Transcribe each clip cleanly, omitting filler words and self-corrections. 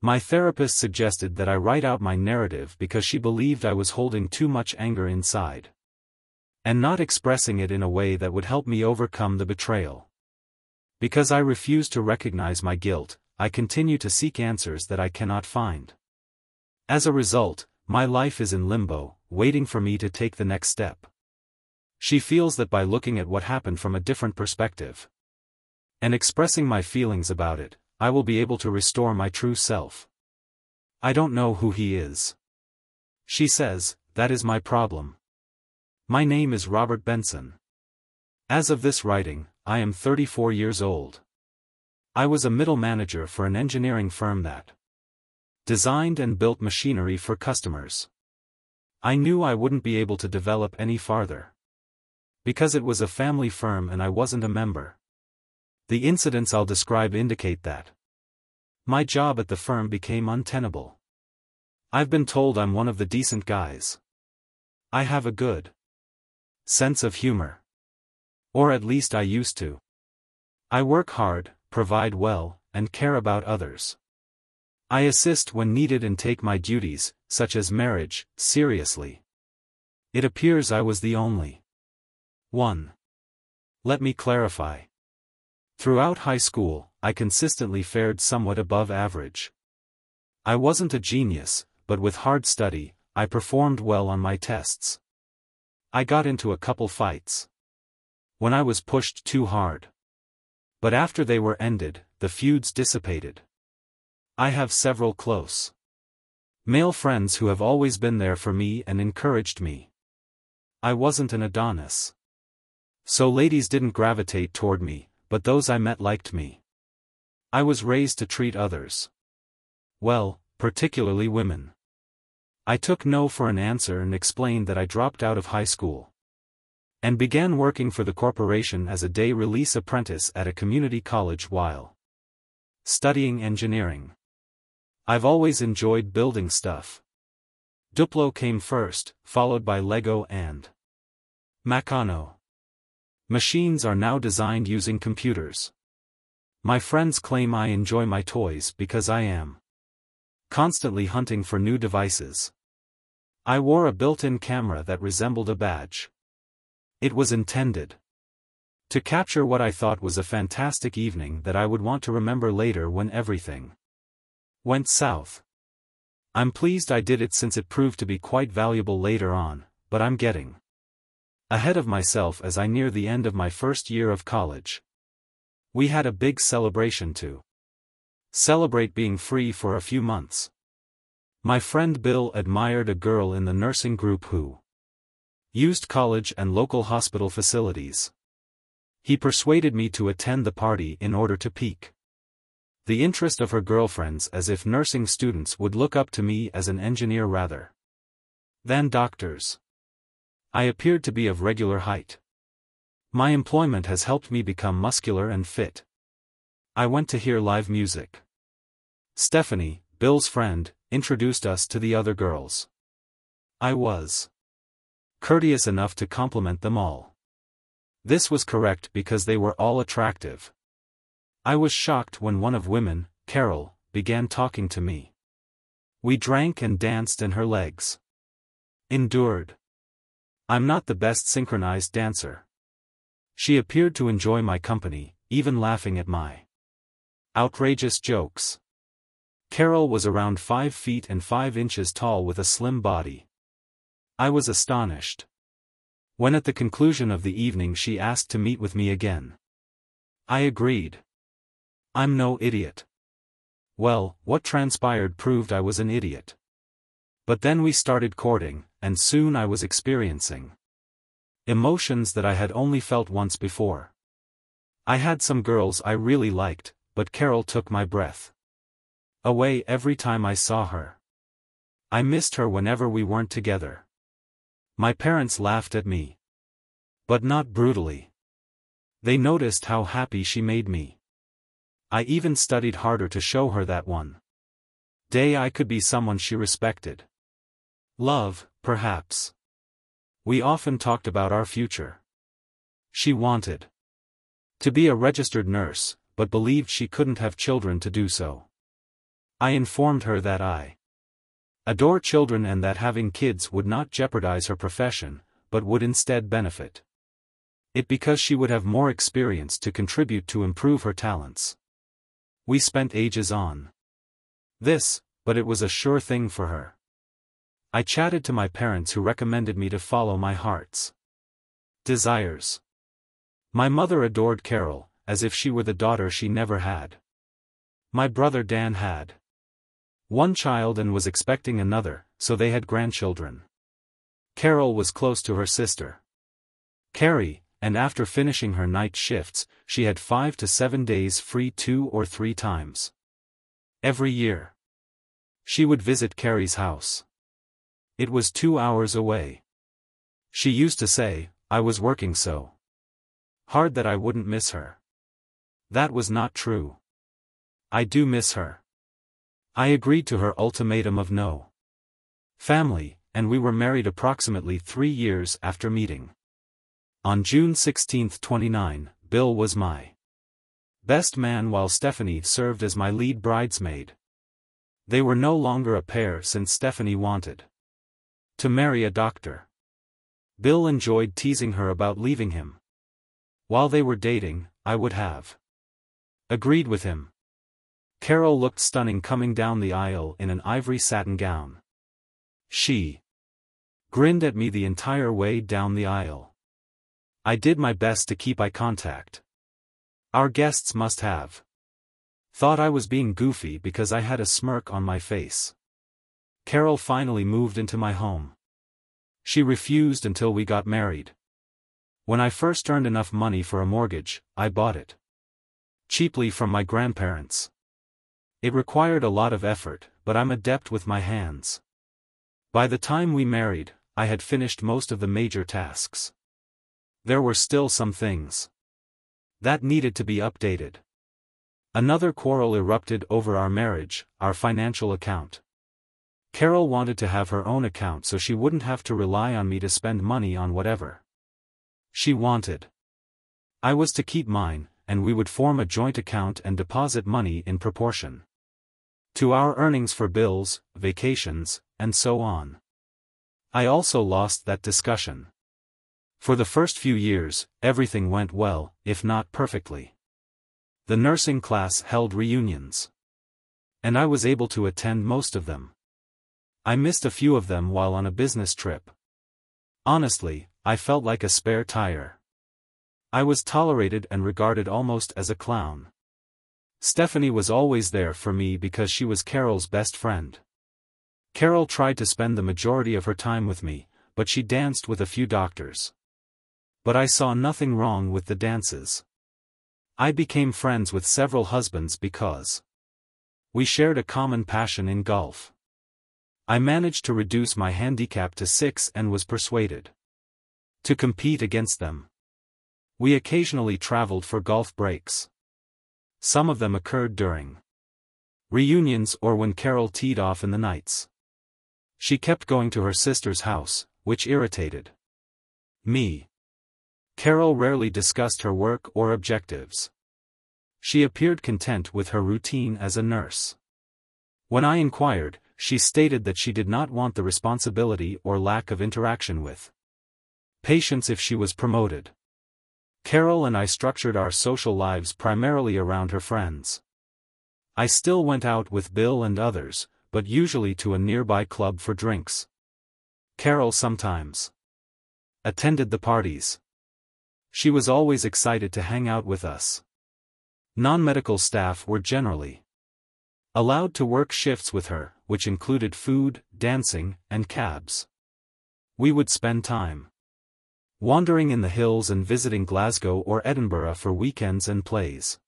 My therapist suggested that I write out my narrative because she believed I was holding too much anger inside and not expressing it in a way that would help me overcome the betrayal. Because I refuse to recognize my guilt, I continue to seek answers that I cannot find. As a result, my life is in limbo, waiting for me to take the next step. She feels that by looking at what happened from a different perspective and expressing my feelings about it, I will be able to restore my true self. I don't know who he is. She says, that is my problem. My name is Robert Benson. As of this writing, I am 34 years old. I was a middle manager for an engineering firm that designed and built machinery for customers. I knew I wouldn't be able to develop any farther because it was a family firm and I wasn't a member. The incidents I'll describe indicate that my job at the firm became untenable. I've been told I'm one of the decent guys. I have a good sense of humor. Or at least I used to. I work hard, provide well, and care about others. I assist when needed and take my duties, such as marriage, seriously. It appears I was the only one. Let me clarify. Throughout high school, I consistently fared somewhat above average. I wasn't a genius, but with hard study, I performed well on my tests. I got into a couple fights when I was pushed too hard. But after they were ended, the feuds dissipated. I have several close male friends who have always been there for me and encouraged me. I wasn't an Adonis, so ladies didn't gravitate toward me, but those I met liked me. I was raised to treat others well, particularly women. I took no for an answer and explained that I dropped out of high school and began working for the corporation as a day-release apprentice at a community college while studying engineering. I've always enjoyed building stuff. Duplo came first, followed by Lego and Meccano. Machines are now designed using computers. My friends claim I enjoy my toys because I am constantly hunting for new devices. I wore a built-in camera that resembled a badge. It was intended to capture what I thought was a fantastic evening that I would want to remember later when everything went south. I'm pleased I did it since it proved to be quite valuable later on, but I'm getting ahead of myself as I near the end of my first year of college. We had a big celebration to celebrate being free for a few months. My friend Bill admired a girl in the nursing group who used college and local hospital facilities. He persuaded me to attend the party in order to pique the interest of her girlfriends, as if nursing students would look up to me as an engineer rather than doctors. I appeared to be of regular height. My employment has helped me become muscular and fit. I went to hear live music. Stephanie, Bill's friend, introduced us to the other girls. I was courteous enough to compliment them all. This was correct because they were all attractive. I was shocked when one of women, Carol, began talking to me. We drank and danced and her legs endured. I'm not the best synchronized dancer. She appeared to enjoy my company, even laughing at my outrageous jokes. Carol was around 5 feet and 5 inches tall with a slim body. I was astonished when at the conclusion of the evening she asked to meet with me again. I agreed. I'm no idiot. Well, what transpired proved I was an idiot. But then we started courting, and soon I was experiencing emotions that I had only felt once before. I had some girls I really liked, but Carol took my breath away every time I saw her. I missed her whenever we weren't together. My parents laughed at me, but not brutally. They noticed how happy she made me. I even studied harder to show her that one day I could be someone she respected. Love, perhaps. We often talked about our future. She wanted to be a registered nurse, but believed she couldn't have children to do so. I informed her that I adore children and that having kids would not jeopardize her profession, but would instead benefit it because she would have more experience to contribute to improve her talents. We spent ages on this, but it was a sure thing for her. I chatted to my parents who recommended me to follow my heart's desires. My mother adored Carol, as if she were the daughter she never had. My brother Dan had one child and was expecting another, so they had grandchildren. Carol was close to her sister Carrie, and after finishing her night shifts, she had 5 to 7 days free 2 or 3 times every year. She would visit Carrie's house. It was 2 hours away. She used to say, I was working so hard that I wouldn't miss her. That was not true. I do miss her. I agreed to her ultimatum of no family, and we were married approximately 3 years after meeting. On June 16, 29, Bill was my best man while Stephanie served as my lead bridesmaid. They were no longer a pair since Stephanie wanted to marry a doctor. Bill enjoyed teasing her about leaving him. While they were dating, I would have agreed with him. Carol looked stunning coming down the aisle in an ivory satin gown. She grinned at me the entire way down the aisle. I did my best to keep eye contact. Our guests must have thought I was being goofy because I had a smirk on my face. Carol finally moved into my home. She refused until we got married. When I first earned enough money for a mortgage, I bought it cheaply from my grandparents. It required a lot of effort, but I'm adept with my hands. By the time we married, I had finished most of the major tasks. There were still some things that needed to be updated. Another quarrel erupted over our marriage, our financial account. Carol wanted to have her own account so she wouldn't have to rely on me to spend money on whatever she wanted. I was to keep mine, and we would form a joint account and deposit money in proportion to our earnings for bills, vacations, and so on. I also lost that discussion. For the first few years, everything went well, if not perfectly. The nursing class held reunions, and I was able to attend most of them. I missed a few of them while on a business trip. Honestly, I felt like a spare tire. I was tolerated and regarded almost as a clown. Stephanie was always there for me because she was Carol's best friend. Carol tried to spend the majority of her time with me, but she danced with a few doctors. But I saw nothing wrong with the dances. I became friends with several husbands because we shared a common passion in golf. I managed to reduce my handicap to 6 and was persuaded to compete against them. We occasionally traveled for golf breaks. Some of them occurred during reunions or when Carol teed off in the nights. She kept going to her sister's house, which irritated me. Carol rarely discussed her work or objectives. She appeared content with her routine as a nurse. When I inquired, she stated that she did not want the responsibility or lack of interaction with patients if she was promoted. Carol and I structured our social lives primarily around her friends. I still went out with Bill and others, but usually to a nearby club for drinks. Carol sometimes attended the parties. She was always excited to hang out with us. Non-medical staff were generally allowed to work shifts with her, which included food, dancing, and cabs. We would spend time wandering in the hills and visiting Glasgow or Edinburgh for weekends and plays.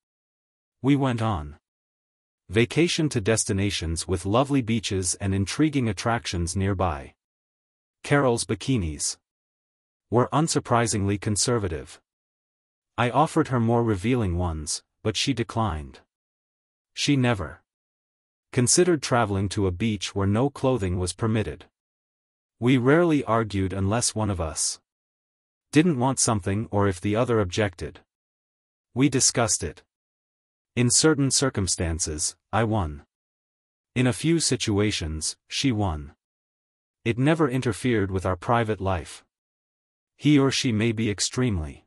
We went on vacation to destinations with lovely beaches and intriguing attractions nearby. Carol's bikinis were unsurprisingly conservative. I offered her more revealing ones, but she declined. She never considered traveling to a beach where no clothing was permitted. We rarely argued unless one of us didn't want something or if the other objected. We discussed it. In certain circumstances, I won. In a few situations, she won. It never interfered with our private life. He or she may be extremely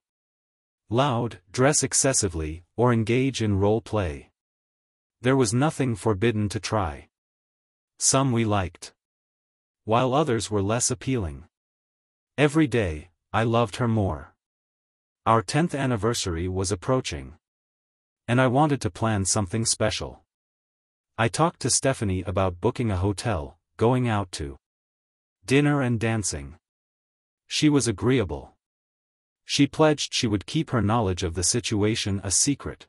loud, dress excessively, or engage in role play. There was nothing forbidden to try. Some we liked, while others were less appealing. Every day, I loved her more. Our 10th anniversary was approaching, and I wanted to plan something special. I talked to Stephanie about booking a hotel, going out to dinner and dancing. She was agreeable. She pledged she would keep her knowledge of the situation a secret.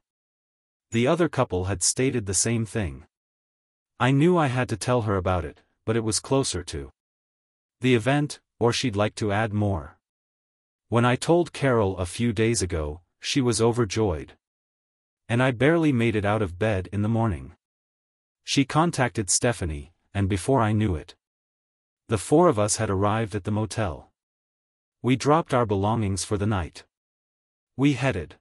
The other couple had stated the same thing. I knew I had to tell her about it, but it was closer to the event, or she'd like to add more. When I told Carol a few days ago, she was overjoyed. And I barely made it out of bed in the morning. She contacted Stephanie, and before I knew it, the four of us had arrived at the motel. We dropped our belongings for the night. We headed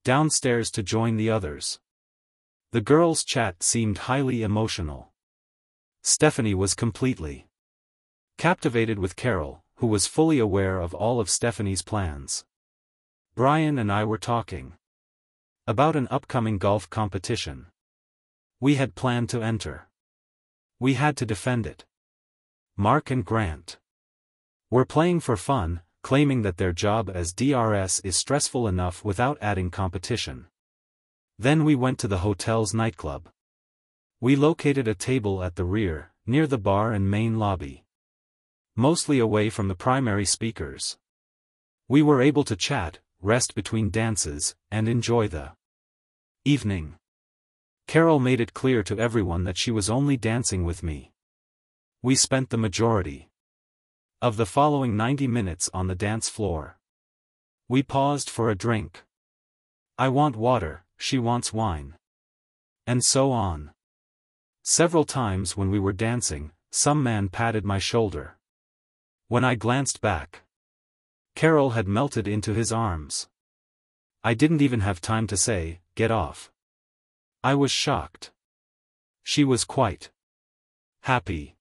downstairs to join the others. The girls' chat seemed highly emotional. Stephanie was completely captivated with Carol, who was fully aware of all of Stephanie's plans. Brian and I were talking about an upcoming golf competition we had planned to enter. We had to defend it. Mark and Grant were playing for fun, claiming that their job as DRS is stressful enough without adding competition. Then we went to the hotel's nightclub. We located a table at the rear, near the bar and main lobby, mostly away from the primary speakers. We were able to chat, rest between dances, and enjoy the evening. Carol made it clear to everyone that she was only dancing with me. We spent the majority of the following 90 minutes on the dance floor. We paused for a drink. I want water, she wants wine. And so on. Several times when we were dancing, some man patted my shoulder. When I glanced back, Carol had melted into his arms. I didn't even have time to say, "Get off." I was shocked. She was quite happy.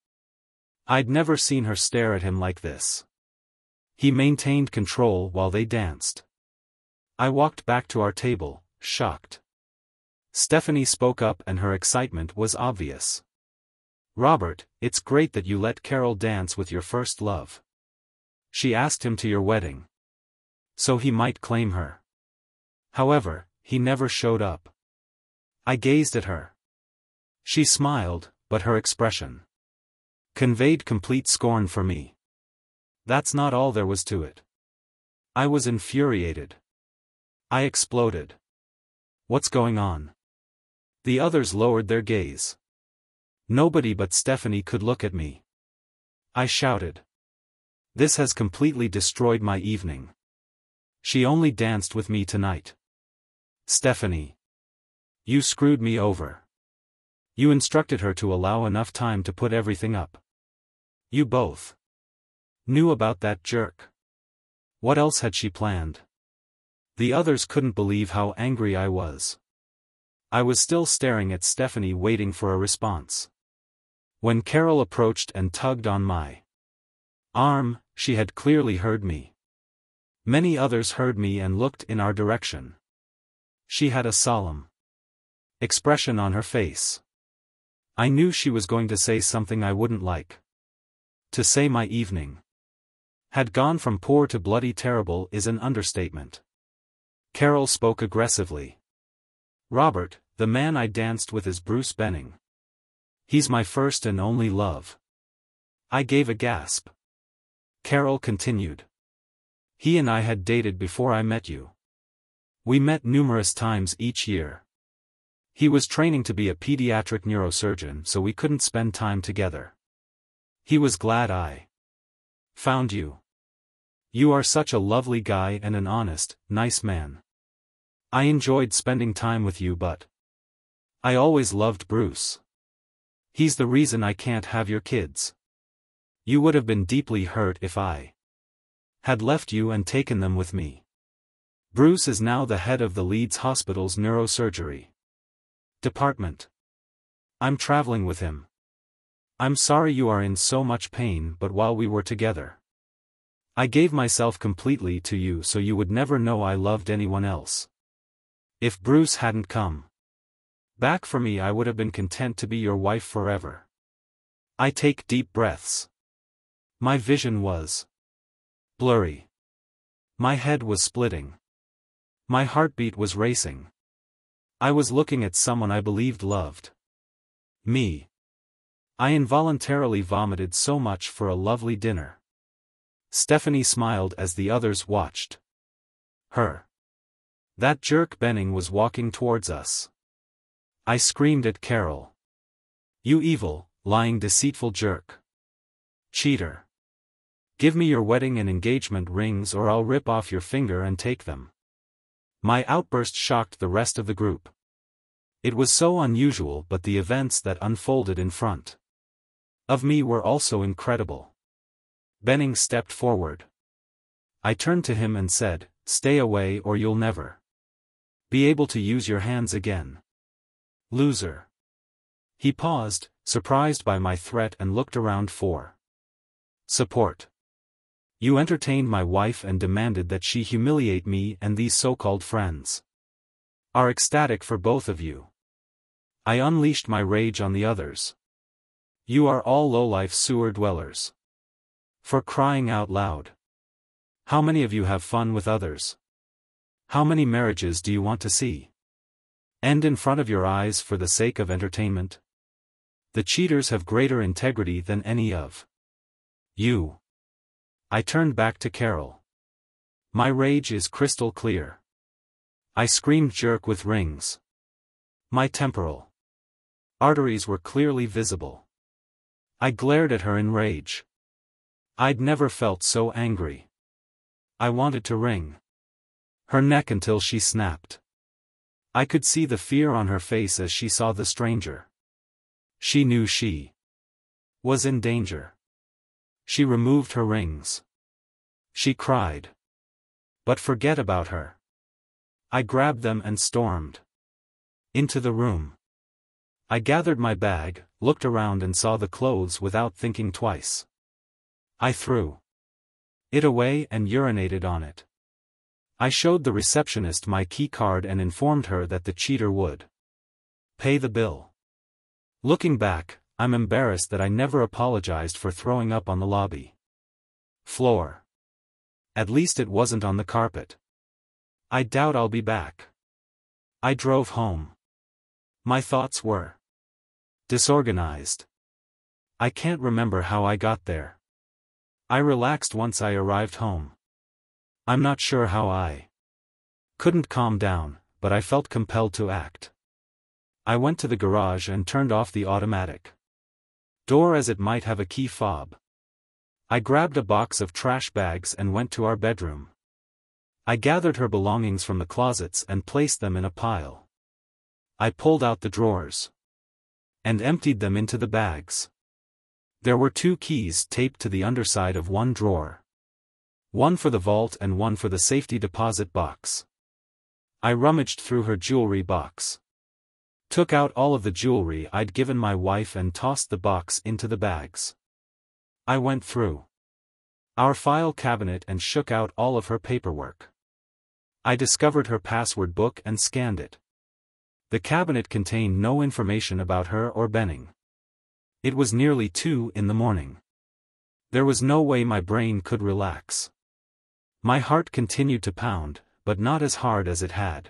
I'd never seen her stare at him like this. He maintained control while they danced. I walked back to our table, shocked. Stephanie spoke up and her excitement was obvious. "Robert, it's great that you let Carol dance with your first love. She asked him to your wedding, so he might claim her. However, he never showed up." I gazed at her. She smiled, but her expression conveyed complete scorn for me. That's not all there was to it. I was infuriated. I exploded. "What's going on?" The others lowered their gaze. Nobody but Stephanie could look at me. I shouted. "This has completely destroyed my evening. She only danced with me tonight. Stephanie, you screwed me over. You instructed her to allow enough time to put everything up. You both knew about that jerk. What else had she planned?" The others couldn't believe how angry I was. I was still staring at Stephanie waiting for a response. When Carol approached and tugged on my arm, she had clearly heard me. Many others heard me and looked in our direction. She had a solemn expression on her face. I knew she was going to say something I wouldn't like. To say my evening had gone from poor to bloody terrible is an understatement. Carol spoke aggressively. "Robert, the man I danced with is Bruce Benning. He's my first and only love." I gave a gasp. Carol continued. "He and I had dated before I met you. We met numerous times each year. He was training to be a pediatric neurosurgeon, so we couldn't spend time together. He was glad I found you. You are such a lovely guy and an honest, nice man. I enjoyed spending time with you, but I always loved Bruce. He's the reason I can't have your kids. You would have been deeply hurt if I had left you and taken them with me. Bruce is now the head of the Leeds Hospital's neurosurgery department. I'm traveling with him. I'm sorry you are in so much pain, but while we were together, I gave myself completely to you so you would never know I loved anyone else. If Bruce hadn't come back for me, I would have been content to be your wife forever. I take deep breaths. My vision was blurry. My head was splitting. My heartbeat was racing. I was looking at someone I believed loved me. I involuntarily vomited so much for a lovely dinner. Stephanie smiled as the others watched her. That jerk Benning was walking towards us. I screamed at Carol. You evil, lying, deceitful jerk. Cheater. Give me your wedding and engagement rings or I'll rip off your finger and take them. My outburst shocked the rest of the group. It was so unusual, but the events that unfolded in front of me were also incredible. Benning stepped forward. I turned to him and said, "Stay away or you'll never be able to use your hands again. Loser." He paused, surprised by my threat, and looked around for support. You entertained my wife and demanded that she humiliate me, and these so-called friends are ecstatic for both of you. I unleashed my rage on the others. You are all lowlife sewer dwellers. For crying out loud. How many of you have fun with others? How many marriages do you want to see end in front of your eyes for the sake of entertainment? The cheaters have greater integrity than any of you. I turned back to Carol. My rage is crystal clear. I screamed jerk with rings. My temporal arteries were clearly visible. I glared at her in rage. I'd never felt so angry. I wanted to wring her neck until she snapped. I could see the fear on her face as she saw the stranger. She knew she was in danger. She removed her rings. She cried. But forget about her. I grabbed them and stormed into the room. I gathered my bag, looked around and saw the clothes without thinking twice. I threw it away and urinated on it. I showed the receptionist my key card and informed her that the cheater would pay the bill. Looking back, I'm embarrassed that I never apologized for throwing up on the lobby floor. At least it wasn't on the carpet. I doubt I'll be back. I drove home. My thoughts were disorganized. I can't remember how I got there. I relaxed once I arrived home. I'm not sure how I couldn't calm down, but I felt compelled to act. I went to the garage and turned off the automatic door as it might have a key fob. I grabbed a box of trash bags and went to our bedroom. I gathered her belongings from the closets and placed them in a pile. I pulled out the drawers and emptied them into the bags. There were 2 keys taped to the underside of one drawer. One for the vault and one for the safety deposit box. I rummaged through her jewelry box. Took out all of the jewelry I'd given my wife and tossed the box into the bags. I went through our file cabinet and shook out all of her paperwork. I discovered her password book and scanned it. The cabinet contained no information about her or Benning. It was nearly 2 in the morning. There was no way my brain could relax. My heart continued to pound, but not as hard as it had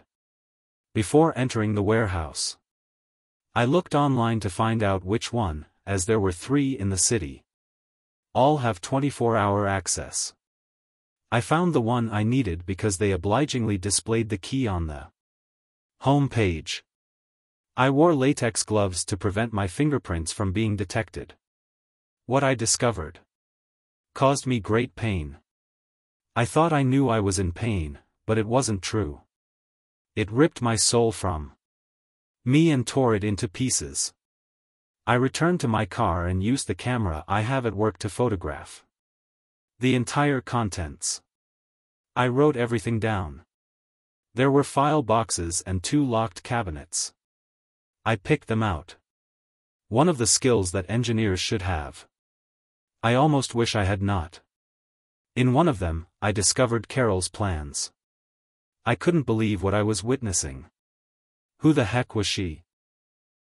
before entering the warehouse. I looked online to find out which one, as there were 3 in the city. All have 24-hour access. I found the one I needed because they obligingly displayed the key on the home page. I wore latex gloves to prevent my fingerprints from being detected. What I discovered caused me great pain. I thought I knew I was in pain, but it wasn't true. It ripped my soul from me and tore it into pieces. I returned to my car and used the camera I have at work to photograph the entire contents. I wrote everything down. There were file boxes and 2 locked cabinets. I picked them out. One of the skills that engineers should have. I almost wish I had not. In one of them, I discovered Carol's plans. I couldn't believe what I was witnessing. Who the heck was she?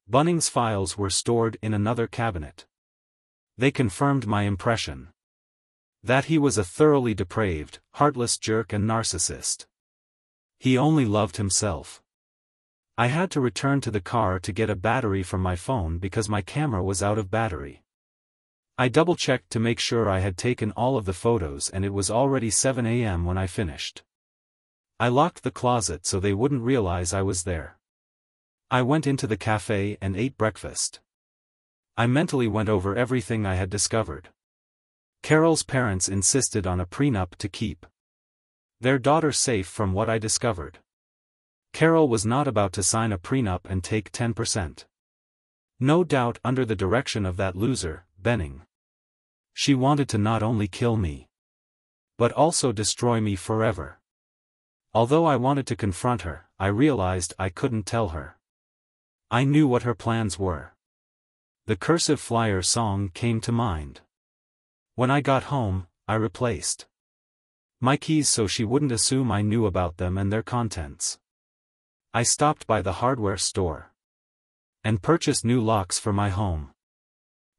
Bunning's files were stored in another cabinet. They confirmed my impression. That he was a thoroughly depraved, heartless jerk and narcissist. He only loved himself. I had to return to the car to get a battery from my phone because my camera was out of battery. I double-checked to make sure I had taken all of the photos and it was already 7 a.m. when I finished. I locked the closet so they wouldn't realize I was there. I went into the cafe and ate breakfast. I mentally went over everything I had discovered. Carol's parents insisted on a prenup to keep their daughter safe from what I discovered. Carol was not about to sign a prenup and take 10%. No doubt under the direction of that loser, Benning. She wanted to not only kill me, but also destroy me forever. Although I wanted to confront her, I realized I couldn't tell her. I knew what her plans were. The Cursive Flyer song came to mind. When I got home, I replaced my keys so she wouldn't assume I knew about them and their contents. I stopped by the hardware store and purchased new locks for my home.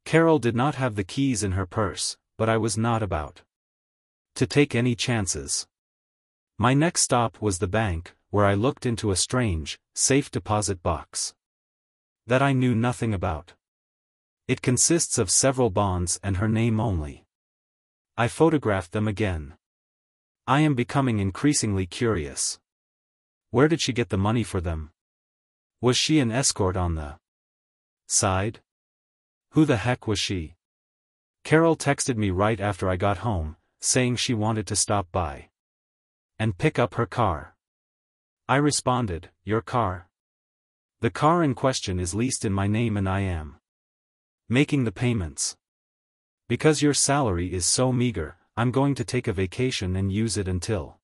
Carol did not have the keys in her purse, but I was not about to take any chances. My next stop was the bank, where I looked into a strange, safe deposit box that I knew nothing about. It consists of several bonds and her name only. I photographed them again. I am becoming increasingly curious. Where did she get the money for them? Was she an escort on the side? Who the heck was she? Carol texted me right after I got home, saying she wanted to stop by and pick up her car. I responded, "Your car?" The car in question is leased in my name and I am making the payments. Because your salary is so meager, I'm going to take a vacation and use it until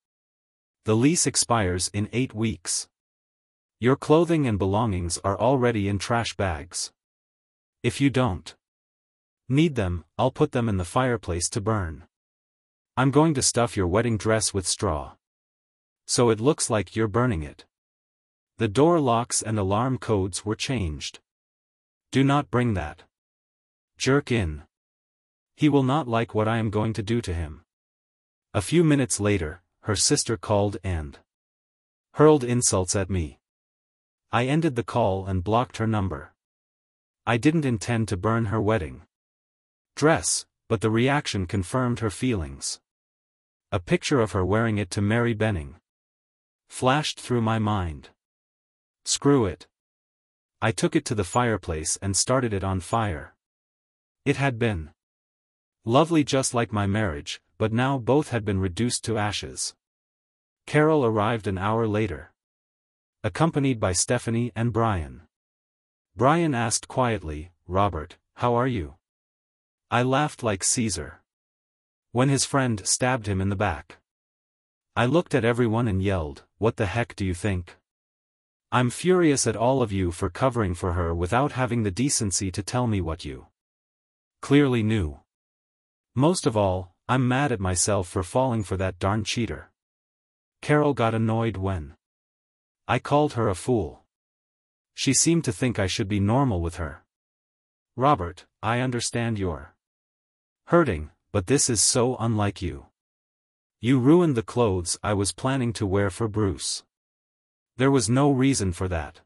the lease expires in 8 weeks. Your clothing and belongings are already in trash bags. If you don't need them, I'll put them in the fireplace to burn. I'm going to stuff your wedding dress with straw, so it looks like you're burning it. The door locks and alarm codes were changed. Do not bring that jerk in. He will not like what I am going to do to him. A few minutes later, her sister called and hurled insults at me. I ended the call and blocked her number. I didn't intend to burn her wedding dress, but the reaction confirmed her feelings. A picture of her wearing it to Mary Benning flashed through my mind. Screw it. I took it to the fireplace and started it on fire. It had been lovely just like my marriage, but now both had been reduced to ashes. Carol arrived an hour later, accompanied by Stephanie and Brian. Brian asked quietly, "Robert, how are you?" I laughed like Caesar when his friend stabbed him in the back. I looked at everyone and yelled, "What the heck do you think? I'm furious at all of you for covering for her without having the decency to tell me what you clearly knew. Most of all, I'm mad at myself for falling for that darn cheater." Carol got annoyed when I called her a fool. She seemed to think I should be normal with her. "Robert, I understand you're hurting, but this is so unlike you. You ruined the clothes I was planning to wear for Bruce. There was no reason for that.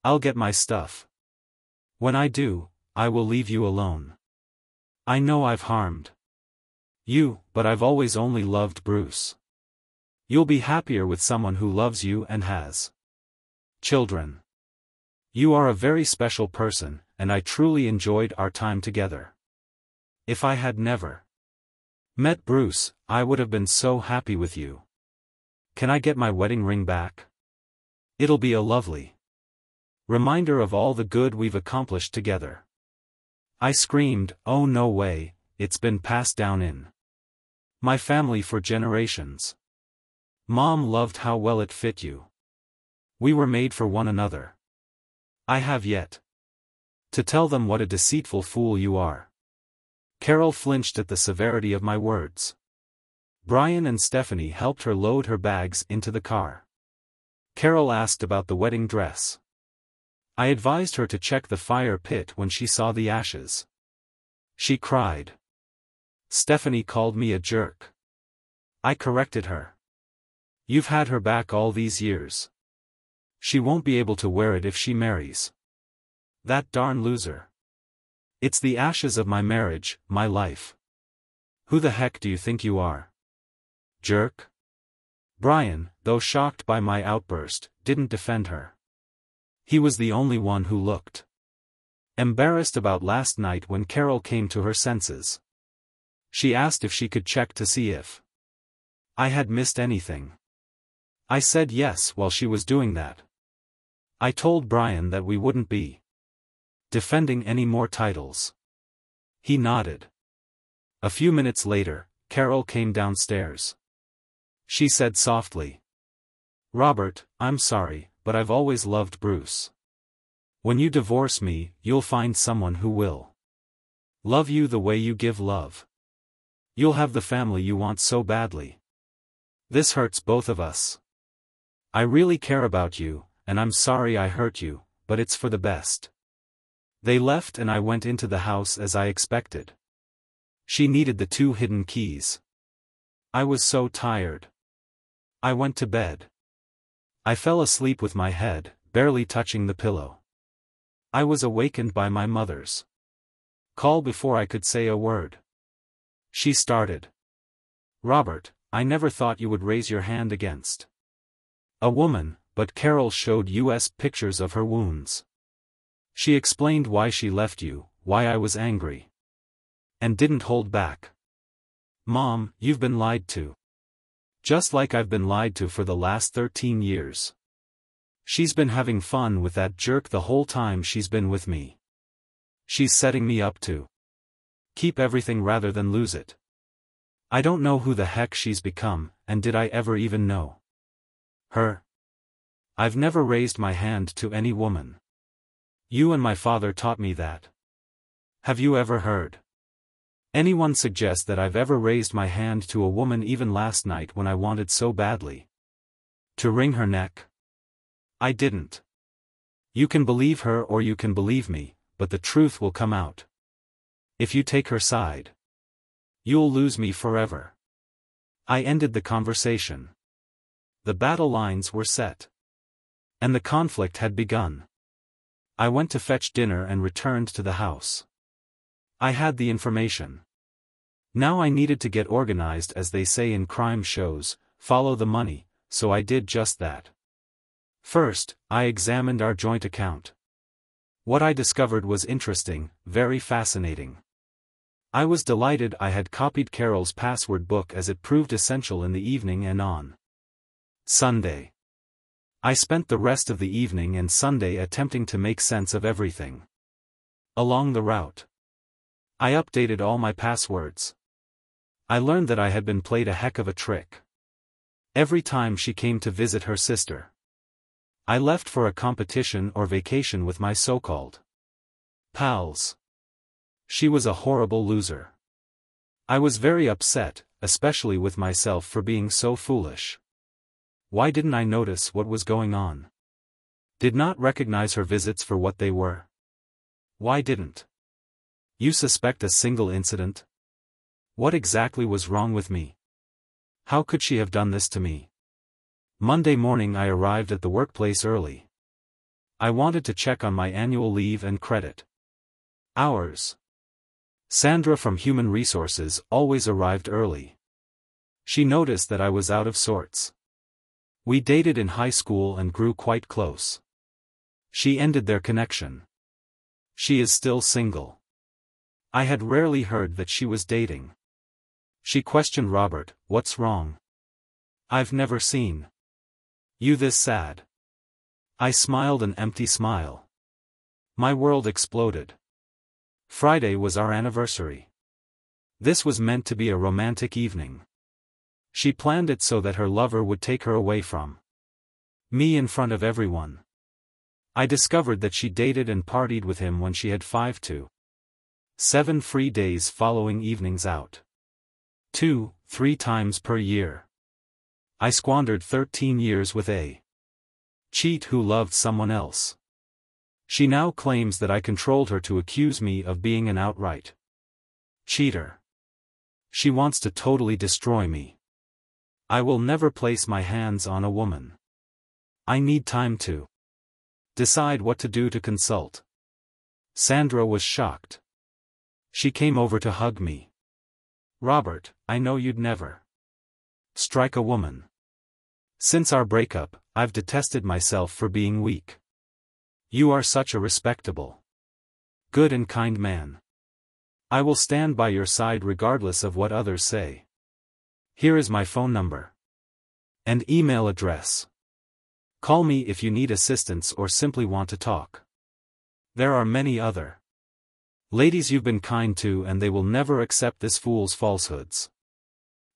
I'll get my stuff. When I do, I will leave you alone. I know I've harmed you, but I've always only loved Bruce. You'll be happier with someone who loves you and has children. You are a very special person, and I truly enjoyed our time together. If I had never met Bruce, I would have been so happy with you. Can I get my wedding ring back? It'll be a lovely reminder of all the good we've accomplished together." I screamed, "Oh no way, it's been passed down in my family for generations. Mom loved how well it fit you. We were made for one another. I have yet To tell them what a deceitful fool you are. Carol flinched at the severity of my words. Brian and Stephanie helped her load her bags into the car. Carol asked about the wedding dress. I advised her to check the fire pit when she saw the ashes. She cried. Stephanie called me a jerk. I corrected her. You've had her back all these years. She won't be able to wear it if she marries. That darn loser. It's the ashes of my marriage, my life. Who the heck do you think you are? Jerk? Brian, though shocked by my outburst, didn't defend her. He was the only one who looked embarrassed about last night when Carol came to her senses. She asked if she could check to see if I had missed anything. I said yes while she was doing that. I told Brian that we wouldn't be defending any more titles. He nodded. A few minutes later, Carol came downstairs. She said softly, Robert, I'm sorry, but I've always loved Bruce. When you divorce me, you'll find someone who will love you the way you give love. You'll have the family you want so badly. This hurts both of us. I really care about you, and I'm sorry I hurt you, but it's for the best. They left and I went into the house as I expected. She needed the 2 hidden keys. I was so tired. I went to bed. I fell asleep with my head barely touching the pillow. I was awakened by my mother's call before I could say a word. She started. Robert, I never thought you would raise your hand against a woman, but Carol showed us pictures of her wounds. She explained why she left you, why I was angry. And didn't hold back. Mom, you've been lied to. Just like I've been lied to for the last 13 years. She's been having fun with that jerk the whole time she's been with me. She's setting me up to keep everything rather than lose it. I don't know who the heck she's become, and did I ever even know her? I've never raised my hand to any woman. You and my father taught me that. Have you ever heard anyone suggest that I've ever raised my hand to a woman even last night when I wanted so badly to wring her neck? I didn't. You can believe her or you can believe me, but the truth will come out. If you take her side, you'll lose me forever. I ended the conversation. The battle lines were set. And the conflict had begun. I went to fetch dinner and returned to the house. I had the information. Now I needed to get organized, as they say in crime shows, follow the money, so I did just that. First, I examined our joint account. What I discovered was interesting, very fascinating. I was delighted I had copied Carol's password book, as it proved essential in the evening and on Sunday. I spent the rest of the evening and Sunday attempting to make sense of everything along the route. I updated all my passwords. I learned that I had been played a heck of a trick. Every time she came to visit her sister, I left for a competition or vacation with my so-called pals. She was a horrible loser. I was very upset, especially with myself for being so foolish. Why didn't I notice what was going on? Did not recognize her visits for what they were? Why didn't you suspect a single incident? What exactly was wrong with me? How could she have done this to me? Monday morning I arrived at the workplace early. I wanted to check on my annual leave and credit hours. Sandra from Human Resources always arrived early. She noticed that I was out of sorts. We dated in high school and grew quite close. She ended their connection. She is still single. I had rarely heard that she was dating. She questioned Robert, "What's wrong? I've never seen you this sad." I smiled an empty smile. My world exploded. Friday was our anniversary. This was meant to be a romantic evening. She planned it so that her lover would take her away from me in front of everyone. I discovered that she dated and partied with him when she had 5 to 7 free days following evenings out. 2-3 times per year. I squandered 13 years with a cheat who loved someone else. She now claims that I controlled her to accuse me of being an outright cheater. She wants to totally destroy me. I will never place my hands on a woman. I need time to decide what to do to consult. Sandra was shocked. She came over to hug me. Robert, I know you'd never strike a woman. Since our breakup, I've detested myself for being weak. You are such a respectable, good and kind man. I will stand by your side regardless of what others say. Here is my phone number and email address. Call me if you need assistance or simply want to talk. There are many other ladies you've been kind to and they will never accept this fool's falsehoods.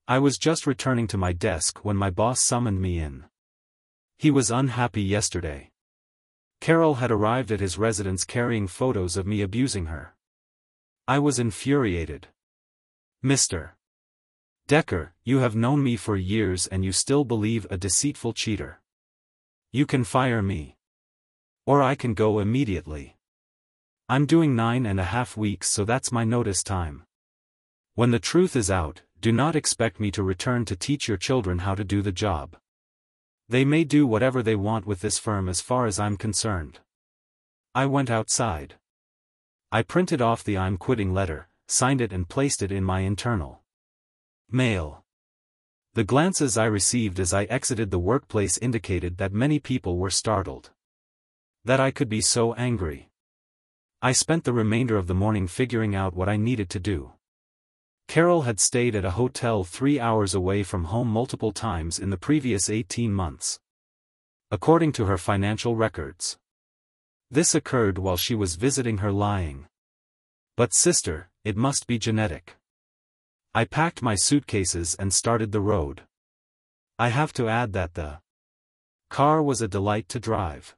I was just returning to my desk when my boss summoned me in. He was unhappy yesterday. Carol had arrived at his residence carrying photos of me abusing her. I was infuriated. Mr. Decker, you have known me for years and you still believe a deceitful cheater. You can fire me. Or I can go immediately. I'm doing 9.5 weeks, so that's my notice time. When the truth is out, do not expect me to return to teach your children how to do the job. They may do whatever they want with this firm as far as I'm concerned. I went outside. I printed off the I'm quitting letter, signed it and placed it in my internal mail. The glances I received as I exited the workplace indicated that many people were startled. That I could be so angry. I spent the remainder of the morning figuring out what I needed to do. Carol had stayed at a hotel 3 hours away from home multiple times in the previous 18 months. According to her financial records. This occurred while she was visiting her lying. But sister, it must be genetic. I packed my suitcases and started the road. I have to add that the car was a delight to drive.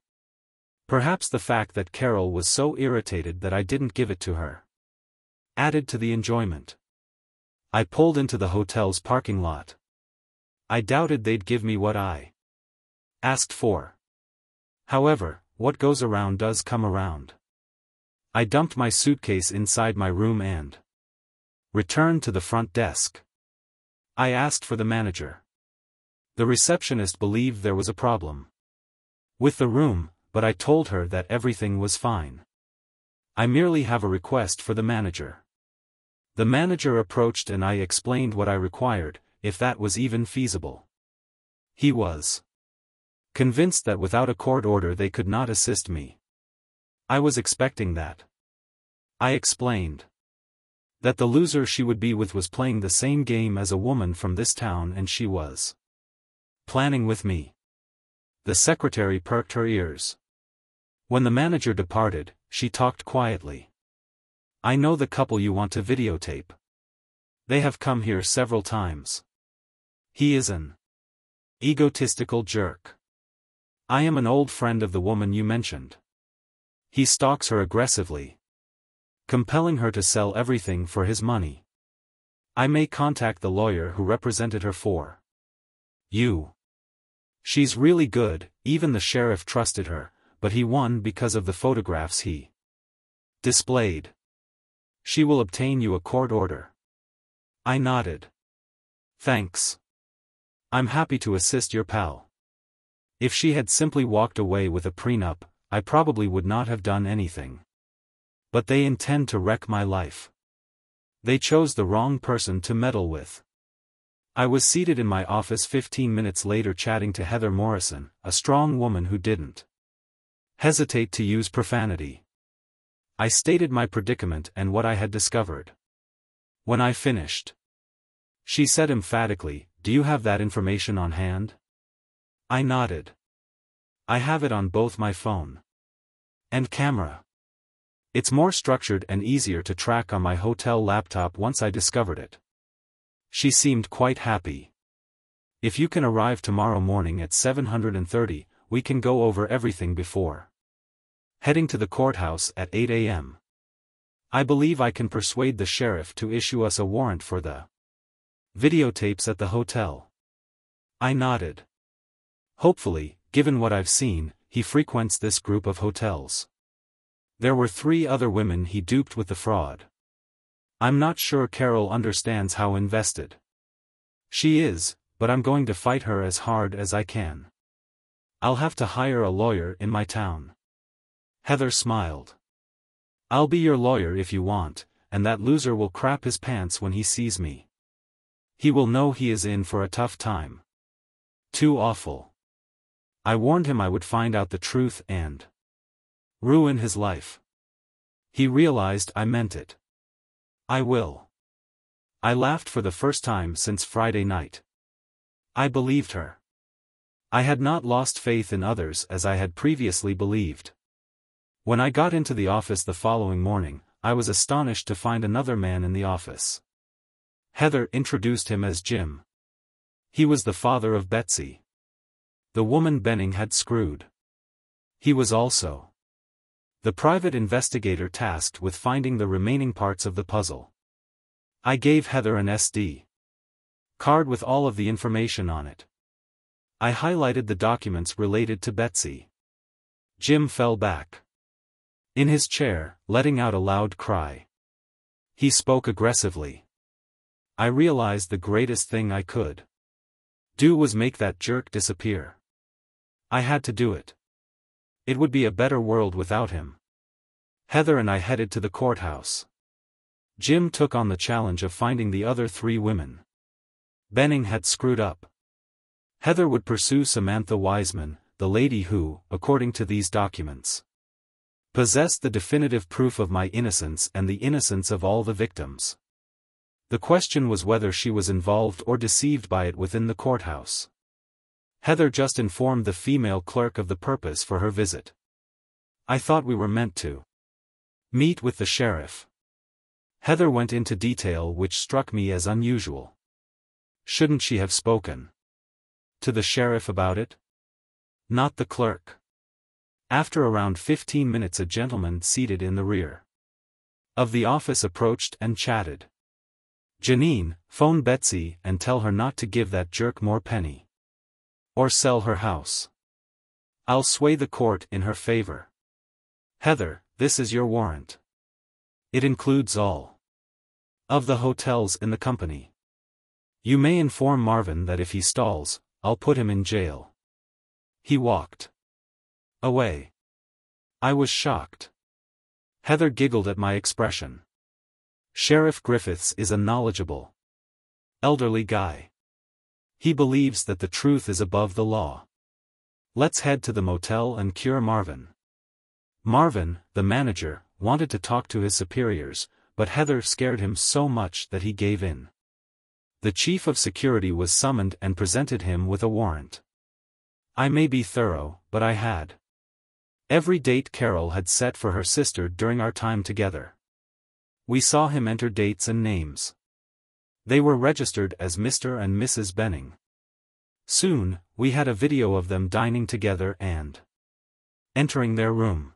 Perhaps the fact that Carol was so irritated that I didn't give it to her added to the enjoyment. I pulled into the hotel's parking lot. I doubted they'd give me what I asked for. However, what goes around does come around. I dumped my suitcase inside my room and returned to the front desk. I asked for the manager. The receptionist believed there was a problem with the room, but I told her that everything was fine. I merely have a request for the manager. The manager approached and I explained what I required, if that was even feasible. He was convinced that without a court order they could not assist me. I was expecting that. I explained that the loser she would be with was playing the same game as a woman from this town and she was planning with me. The secretary perked her ears. When the manager departed, she talked quietly. I know the couple you want to videotape. They have come here several times. He is an egotistical jerk. I am an old friend of the woman you mentioned. He stalks her aggressively, compelling her to sell everything for his money. I may contact the lawyer who represented her for you. She's really good, even the sheriff trusted her, but he won because of the photographs he displayed. She will obtain you a court order. I nodded. Thanks. I'm happy to assist your pal. If she had simply walked away with a prenup, I probably would not have done anything. But they intend to wreck my life. They chose the wrong person to meddle with. I was seated in my office 15 minutes later chatting to Heather Morrison, a strong woman who didn't hesitate to use profanity. I stated my predicament and what I had discovered. When I finished, she said emphatically, "Do you have that information on hand?" I nodded. I have it on both my phone and camera. It's more structured and easier to track on my hotel laptop once I discovered it. She seemed quite happy. If you can arrive tomorrow morning at 7:30, we can go over everything before Heading to the courthouse at 8 a.m. I believe I can persuade the sheriff to issue us a warrant for the videotapes at the hotel. I nodded. Hopefully, given what I've seen, he frequents this group of hotels. There were 3 other women he duped with the fraud. I'm not sure Carol understands how invested she is, but I'm going to fight her as hard as I can. I'll have to hire a lawyer in my town. Heather smiled. I'll be your lawyer if you want, and that loser will crap his pants when he sees me. He will know he is in for a tough time. Too awful. I warned him I would find out the truth and ruin his life. He realized I meant it. I will. I laughed for the first time since Friday night. I believed her. I had not lost faith in others as I had previously believed. When I got into the office the following morning, I was astonished to find another man in the office. Heather introduced him as Jim. He was the father of Betsy, the woman Benning had screwed. He was also the private investigator tasked with finding the remaining parts of the puzzle. I gave Heather an SD card with all of the information on it. I highlighted the documents related to Betsy. Jim fell back in his chair, letting out a loud cry. He spoke aggressively. I realized the greatest thing I could do was make that jerk disappear. I had to do it. It would be a better world without him. Heather and I headed to the courthouse. Jim took on the challenge of finding the other 3 women Benning had screwed up. Heather would pursue Samantha Wiseman, the lady who, according to these documents, possessed the definitive proof of my innocence and the innocence of all the victims. The question was whether she was involved or deceived by it within the courthouse. Heather just informed the female clerk of the purpose for her visit. I thought we were meant to meet with the sheriff. Heather went into detail which struck me as unusual. Shouldn't she have spoken to the sheriff about it? Not the clerk. After around 15 minutes, a gentleman seated in the rear of the office approached and chatted. Janine, phone Betsy and tell her not to give that jerk more penny. Or sell her house. I'll sway the court in her favor. Heather, this is your warrant. It includes all of the hotels in the company. You may inform Marvin that if he stalls, I'll put him in jail. He walked away. I was shocked. Heather giggled at my expression. Sheriff Griffiths is a knowledgeable, elderly guy. He believes that the truth is above the law. Let's head to the motel and cure Marvin. Marvin, the manager, wanted to talk to his superiors, but Heather scared him so much that he gave in. The chief of security was summoned and presented him with a warrant. I may be thorough, but I had every date Carol had set for her sister during our time together. We saw him enter dates and names. They were registered as Mr. and Mrs. Benning. Soon, we had a video of them dining together and entering their room.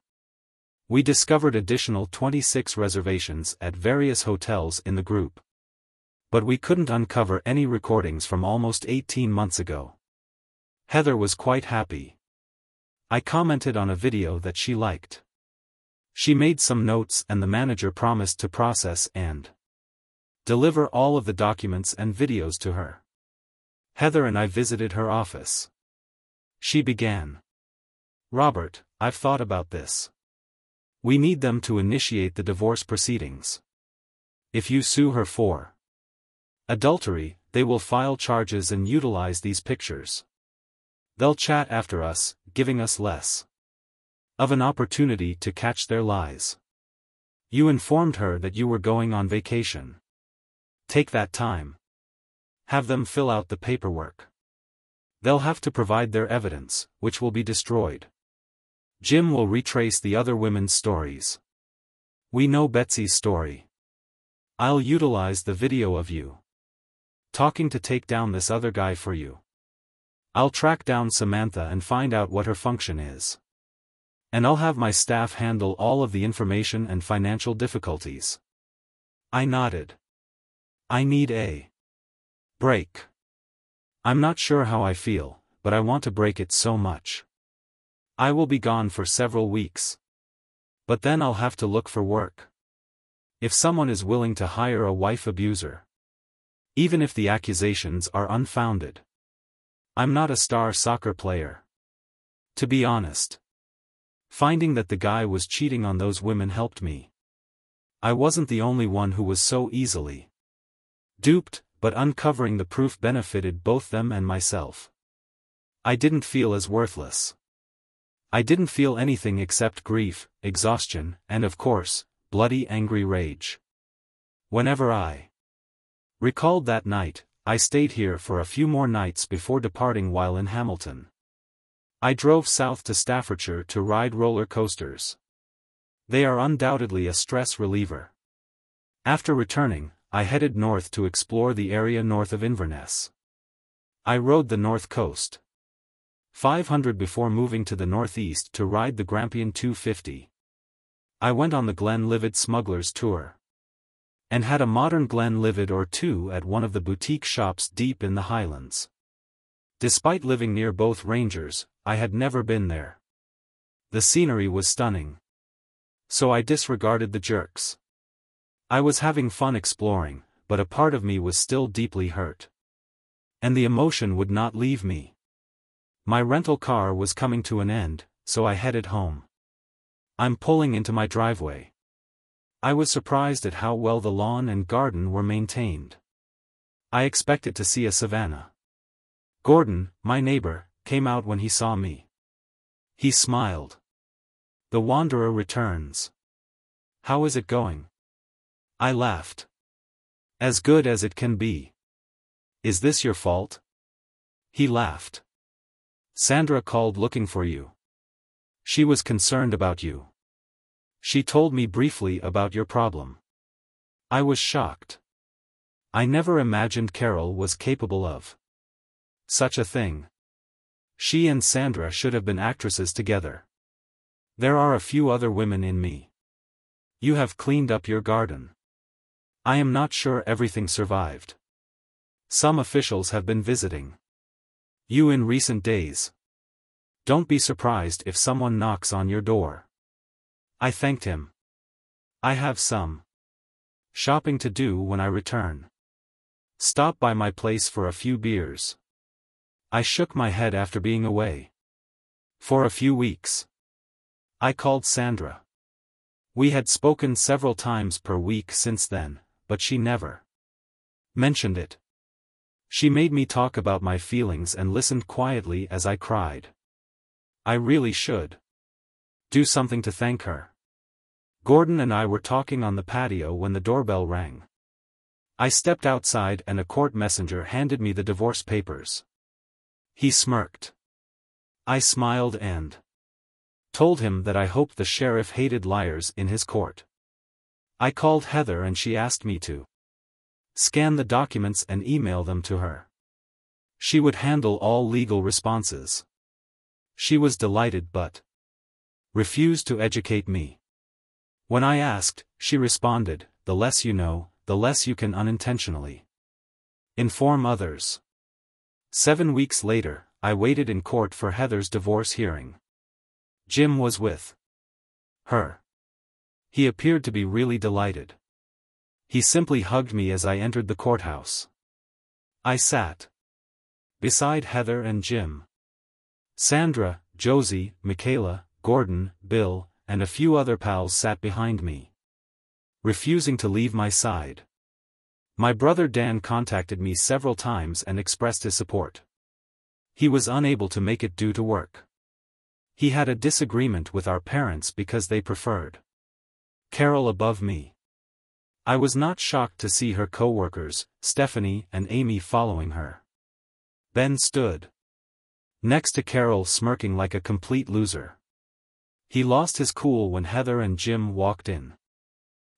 We discovered additional 26 reservations at various hotels in the group. But we couldn't uncover any recordings from almost 18 months ago. Heather was quite happy. I commented on a video that she liked. She made some notes and the manager promised to process and deliver all of the documents and videos to her. Heather and I visited her office. She began. Robert, I've thought about this. We need them to initiate the divorce proceedings. If you sue her for adultery, they will file charges and utilize these pictures. They'll chat after us, giving us less of an opportunity to catch their lies. You informed her that you were going on vacation. Take that time. Have them fill out the paperwork. They'll have to provide their evidence, which will be destroyed. Jim will retrace the other women's stories. We know Betsy's story. I'll utilize the video of you talking to take down this other guy for you. I'll track down Samantha and find out what her function is. And I'll have my staff handle all of the information and financial difficulties. I nodded. I need a break. I'm not sure how I feel, but I want to break it so much. I will be gone for several weeks. But then I'll have to look for work. If someone is willing to hire a wife abuser, even if the accusations are unfounded. I'm not a star soccer player. To be honest. Finding that the guy was cheating on those women helped me. I wasn't the only one who was so easily duped, but uncovering the proof benefited both them and myself. I didn't feel as worthless. I didn't feel anything except grief, exhaustion, and of course, bloody angry rage. Whenever I recalled that night, I stayed here for a few more nights before departing while in Hamilton. I drove south to Staffordshire to ride roller coasters. They are undoubtedly a stress reliever. After returning, I headed north to explore the area north of Inverness. I rode the north coast. 500 before moving to the northeast to ride the Grampian 250. I went on the Glenlivet Smugglers Tour. And had a modern Glenlivet or two at one of the boutique shops deep in the Highlands. Despite living near both ranges, I had never been there. The scenery was stunning. So I disregarded the jerks. I was having fun exploring, but a part of me was still deeply hurt. And the emotion would not leave me. My rental car was coming to an end, so I headed home. I'm pulling into my driveway. I was surprised at how well the lawn and garden were maintained. I expected to see a savanna. Gordon, my neighbor, came out when he saw me. He smiled. The wanderer returns. How is it going? I laughed. As good as it can be. Is this your fault? He laughed. Sandra called looking for you. She was concerned about you. She told me briefly about your problem. I was shocked. I never imagined Carol was capable of such a thing. She and Sandra should have been actresses together. There are a few other women in me. You have cleaned up your garden. I am not sure everything survived. Some officials have been visiting you in recent days. Don't be surprised if someone knocks on your door. I thanked him. I have some shopping to do when I return. Stop by my place for a few beers. I shook my head after being away for a few weeks. I called Sandra. We had spoken several times per week since then, but she never mentioned it. She made me talk about my feelings and listened quietly as I cried. I really should do something to thank her. Gordon and I were talking on the patio when the doorbell rang. I stepped outside and a court messenger handed me the divorce papers. He smirked. I smiled and told him that I hoped the sheriff hated liars in his court. I called Heather and she asked me to scan the documents and email them to her. She would handle all legal responses. She was delighted but refused to educate me. When I asked, she responded, "The less you know, the less you can unintentionally inform others." 7 weeks later, I waited in court for Heather's divorce hearing. Jim was with her. He appeared to be really delighted. He simply hugged me as I entered the courthouse. I sat beside Heather and Jim. Sandra, Josie, Michaela, Gordon, Bill, and a few other pals sat behind me, refusing to leave my side. My brother Dan contacted me several times and expressed his support. He was unable to make it due to work. He had a disagreement with our parents because they preferred Carol above me. I was not shocked to see her co-workers, Stephanie and Amy, following her. Ben stood next to Carol smirking like a complete loser. He lost his cool when Heather and Jim walked in.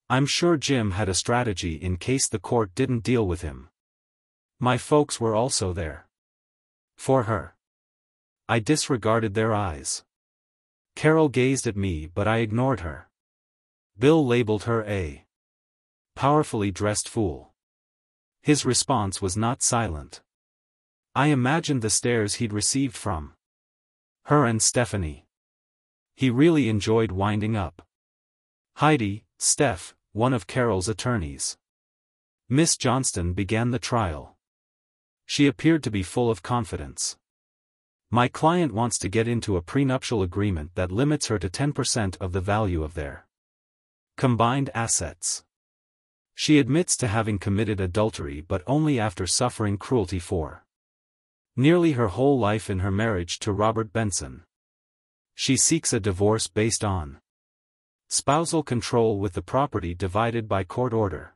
I'm sure Jim had a strategy in case the court didn't deal with him. My folks were also there for her. I disregarded their eyes. Carol gazed at me but I ignored her. Bill labeled her a powerfully dressed fool. His response was not silent. I imagined the stares he'd received from her and Stephanie. He really enjoyed winding up Heidi, Steph, one of Carol's attorneys. Miss Johnston began the trial. She appeared to be full of confidence. My client wants to get into a prenuptial agreement that limits her to 10% of the value of their combined assets. She admits to having committed adultery but only after suffering cruelty for nearly her whole life in her marriage to Robert Benson. She seeks a divorce based on spousal control with the property divided by court order.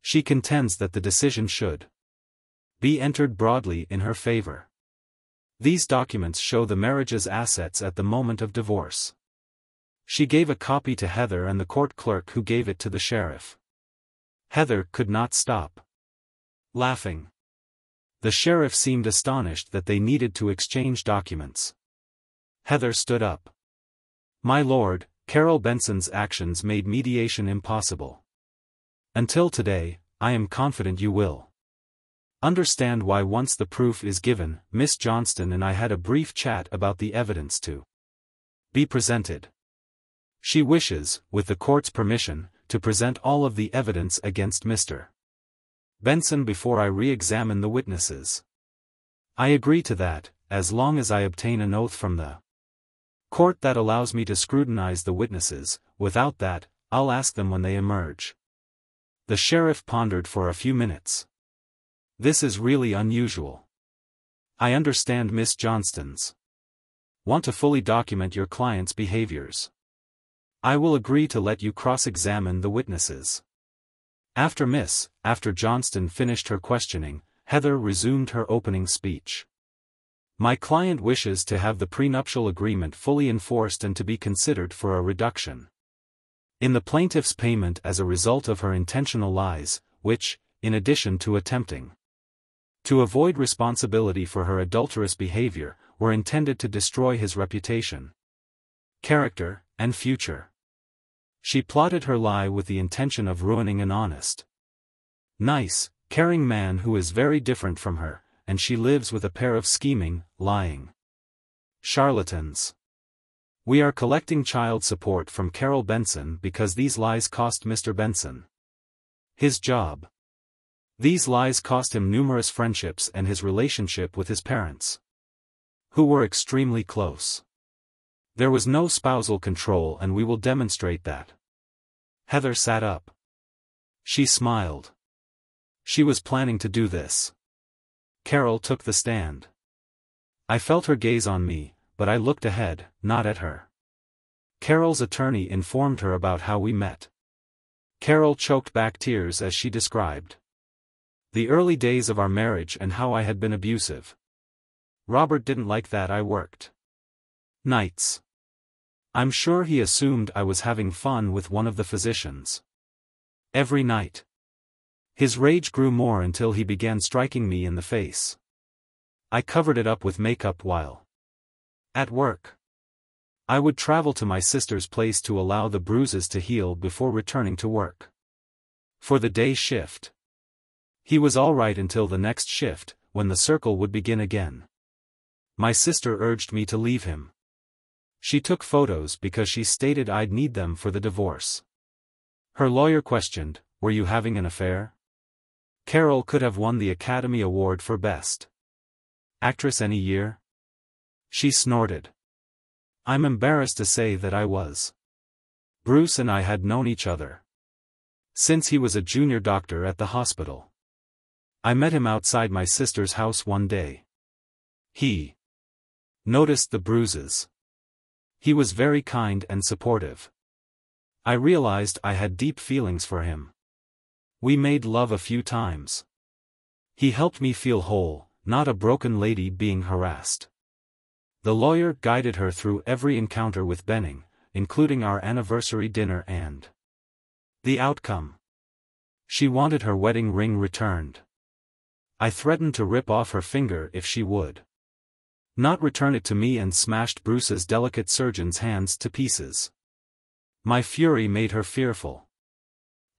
She contends that the decision should be entered broadly in her favor. These documents show the marriage's assets at the moment of divorce. She gave a copy to Heather and the court clerk who gave it to the sheriff. Heather could not stop laughing. The sheriff seemed astonished that they needed to exchange documents. Heather stood up. My lord, Carol Benson's actions made mediation impossible. Until today, I am confident you will understand why once the proof is given. Miss Johnston and I had a brief chat about the evidence to be presented. She wishes, with the court's permission, to present all of the evidence against Mr. Benson before I re-examine the witnesses. I agree to that, as long as I obtain an oath from the court that allows me to scrutinize the witnesses. Without that, I'll ask them when they emerge. The sheriff pondered for a few minutes. This is really unusual. I understand Miss Johnston's want to fully document your client's behaviors. I will agree to let you cross-examine the witnesses. After Johnston finished her questioning, Heather resumed her opening speech. My client wishes to have the prenuptial agreement fully enforced and to be considered for a reduction in the plaintiff's payment as a result of her intentional lies, which, in addition to attempting to avoid responsibility for her adulterous behavior, were intended to destroy his reputation, character, and future. She plotted her lie with the intention of ruining an honest, nice, caring man who is very different from her, and she lives with a pair of scheming, lying charlatans. We are collecting child support from Carol Benson because these lies cost Mr. Benson his job. These lies cost him numerous friendships and his relationship with his parents, who were extremely close. There was no spousal control and we will demonstrate that. Heather sat up. She smiled. She was planning to do this. Carol took the stand. I felt her gaze on me, but I looked ahead, not at her. Carol's attorney informed her about how we met. Carol choked back tears as she described the early days of our marriage and how I had been abusive. Robert didn't like that I worked nights. I'm sure he assumed I was having fun with one of the physicians. Every night. His rage grew more until he began striking me in the face. I covered it up with makeup while at work. I would travel to my sister's place to allow the bruises to heal before returning to work for the day shift. He was all right until the next shift, when the circle would begin again. My sister urged me to leave him. She took photos because she stated I'd need them for the divorce. Her lawyer questioned, "Were you having an affair?" Carol could have won the Academy Award for Best Actress any year. She snorted. I'm embarrassed to say that I was. Bruce and I had known each other since he was a junior doctor at the hospital. I met him outside my sister's house one day. He noticed the bruises. He was very kind and supportive. I realized I had deep feelings for him. We made love a few times. He helped me feel whole, not a broken lady being harassed. The lawyer guided her through every encounter with Benning, including our anniversary dinner and the outcome. She wanted her wedding ring returned. I threatened to rip off her finger if she would. Not return it to me, and smashed Bruce's delicate surgeon's hands to pieces. My fury made her fearful.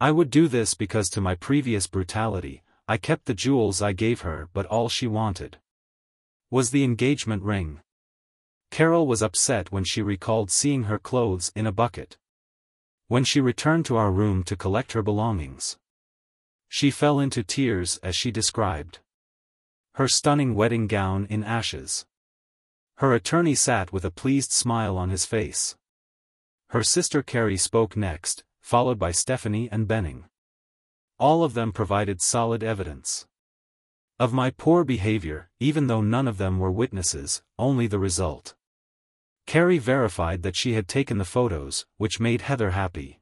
I would do this because to my previous brutality, I kept the jewels I gave her, but all she wanted was the engagement ring. Carol was upset when she recalled seeing her clothes in a bucket. When she returned to our room to collect her belongings, she fell into tears as she described her stunning wedding gown in ashes. Her attorney sat with a pleased smile on his face. Her sister Carrie spoke next, followed by Stephanie and Benning. All of them provided solid evidence of my poor behavior, even though none of them were witnesses, only the result. Carrie verified that she had taken the photos, which made Heather happy.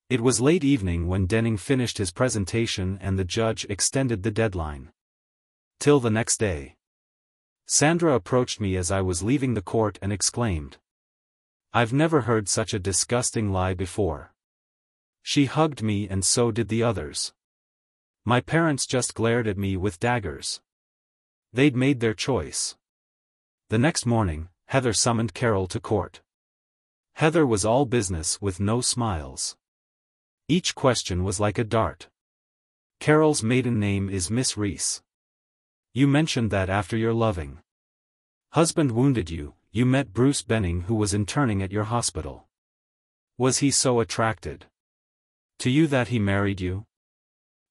It was late evening when Denning finished his presentation and the judge extended the deadline till the next day. Sandra approached me as I was leaving the court and exclaimed, "I've never heard such a disgusting lie before." She hugged me and so did the others. My parents just glared at me with daggers. They'd made their choice. The next morning, Heather summoned Carol to court. Heather was all business with no smiles. Each question was like a dart. "Carol's maiden name is Miss Reese. You mentioned that after your loving husband wounded you, you met Bruce Benning, who was interning at your hospital. Was he so attracted to you that he married you?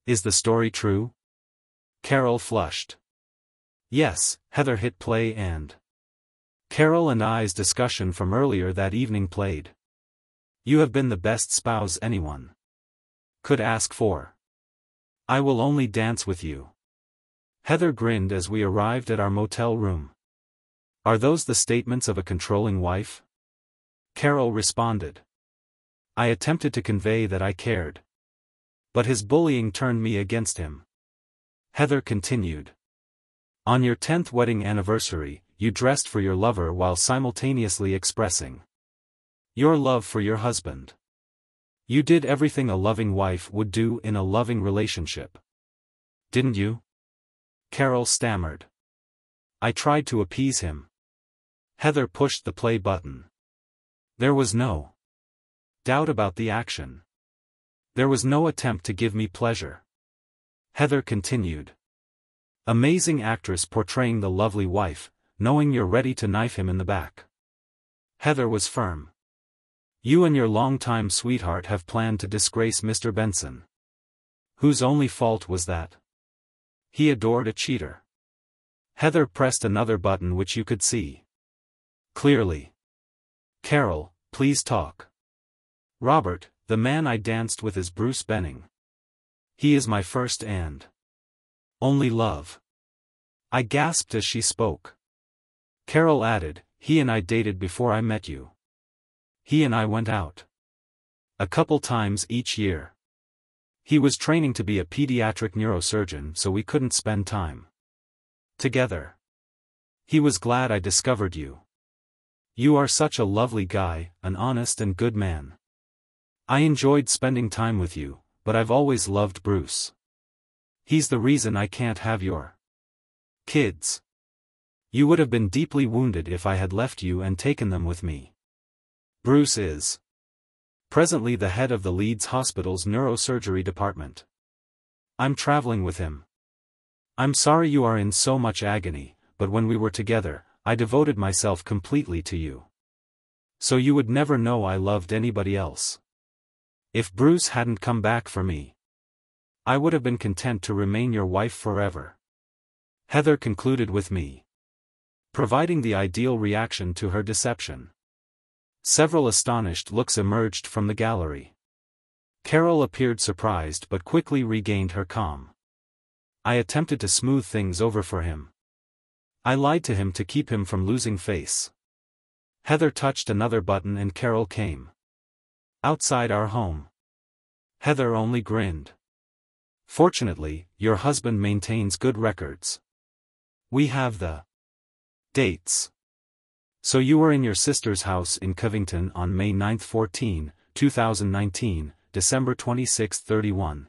Is the story true?" Carol flushed. Yes, Heather hit play and Carol and I's discussion from earlier that evening played. "You have been the best spouse anyone could ask for. I will only dance with you." Heather grinned as we arrived at our motel room. "Are those the statements of a controlling wife?" Carol responded. I attempted to convey that I cared, but his bullying turned me against him. Heather continued. "On your 10th wedding anniversary, you dressed for your lover while simultaneously expressing your love for your husband. You did everything a loving wife would do in a loving relationship. Didn't you?" Carol stammered. I tried to appease him. Heather pushed the play button. There was no doubt about the action. There was no attempt to give me pleasure. Heather continued. "Amazing actress portraying the lovely wife, knowing you're ready to knife him in the back." Heather was firm. "You and your longtime sweetheart have planned to disgrace Mr. Benson. Whose only fault was that he adored a cheater." Heather pressed another button which you could see clearly. "Carol, please talk." "Robert, the man I danced with, is Bruce Benning. He is my first and only love." I gasped as she spoke. Carol added, "He and I dated before I met you. He and I went out a couple times each year. He was training to be a pediatric neurosurgeon, so we couldn't spend time together. He was glad I discovered you. You are such a lovely guy, an honest and good man. I enjoyed spending time with you, but I've always loved Bruce. He's the reason I can't have your kids. You would have been deeply wounded if I had left you and taken them with me. Bruce is presently the head of the Leeds Hospital's neurosurgery department. I'm traveling with him. I'm sorry you are in so much agony, but when we were together, I devoted myself completely to you. So you would never know I loved anybody else. If Bruce hadn't come back for me, I would have been content to remain your wife forever." Heather concluded with me providing the ideal reaction to her deception. Several astonished looks emerged from the gallery. Carol appeared surprised but quickly regained her calm. I attempted to smooth things over for him. I lied to him to keep him from losing face. Heather touched another button and Carol came outside our home. Heather only grinned. "Fortunately, your husband maintains good records. We have the dates. So you were in your sister's house in Covington on May 9, 14, 2019, December 26, 31.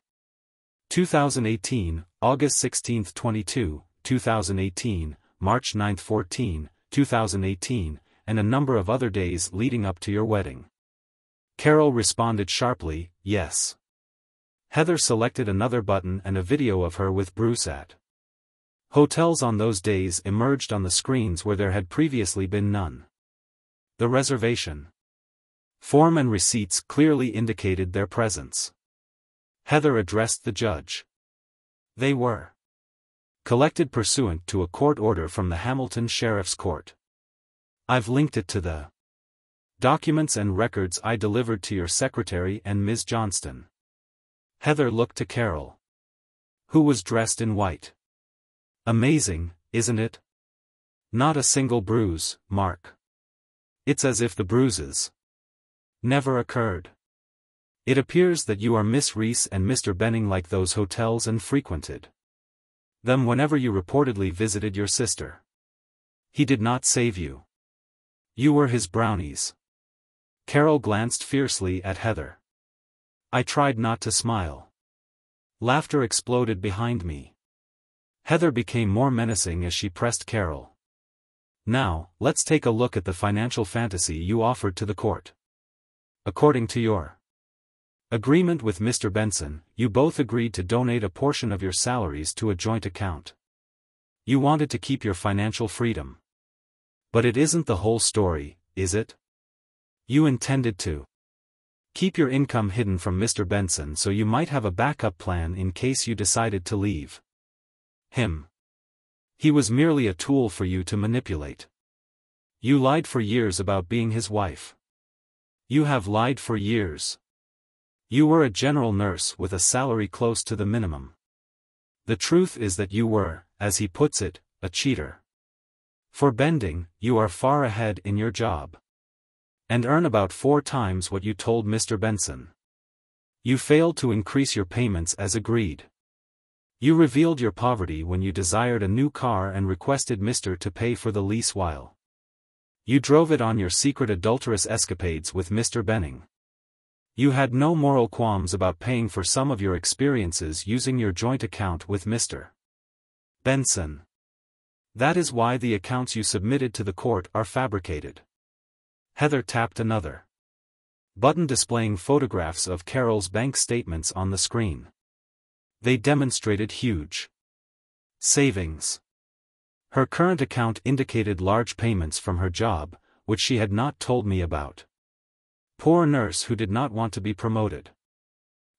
2018, August 16, 22, 2018, March 9, 2018, and a number of other days leading up to your wedding. Carol responded sharply, yes. Heather selected another button and a video of her with Bruce at hotels on those days emerged on the screens where there had previously been none. The reservation form and receipts clearly indicated their presence. Heather addressed the judge. They were collected pursuant to a court order from the Hamilton Sheriff's Court. I've linked it to the documents and records I delivered to your secretary and Ms. Johnston. Heather looked to Carol, who was dressed in white. Amazing, isn't it? Not a single bruise, Mark. It's as if the bruises never occurred. It appears that you are Miss Reese and Mr. Benning, like those hotels, and frequented them whenever you reportedly visited your sister. He did not save you. You were his brownies. Carol glanced fiercely at Heather. I tried not to smile. Laughter exploded behind me. Heather became more menacing as she pressed Carol. Now, let's take a look at the financial fantasy you offered to the court. According to your agreement with Mr. Benson, you both agreed to donate a portion of your salaries to a joint account. You wanted to keep your financial freedom. But it isn't the whole story, is it? You intended to keep your income hidden from Mr. Benson so you might have a backup plan in case you decided to leave him. He was merely a tool for you to manipulate. You lied for years about being his wife. You have lied for years. You were a general nurse with a salary close to the minimum. The truth is that you were, as he puts it, a cheater. For Benning, you are far ahead in your job. And earn about 4 times what you told Mr. Benson. You failed to increase your payments as agreed. You revealed your poverty when you desired a new car and requested Mr. to pay for the lease while you drove it on your secret adulterous escapades with Mr. Benning. You had no moral qualms about paying for some of your experiences using your joint account with Mr. Benson. That is why the accounts you submitted to the court are fabricated. Heather tapped another button displaying photographs of Carol's bank statements on the screen. They demonstrated huge savings. Her current account indicated large payments from her job, which she had not told me about. Poor nurse who did not want to be promoted.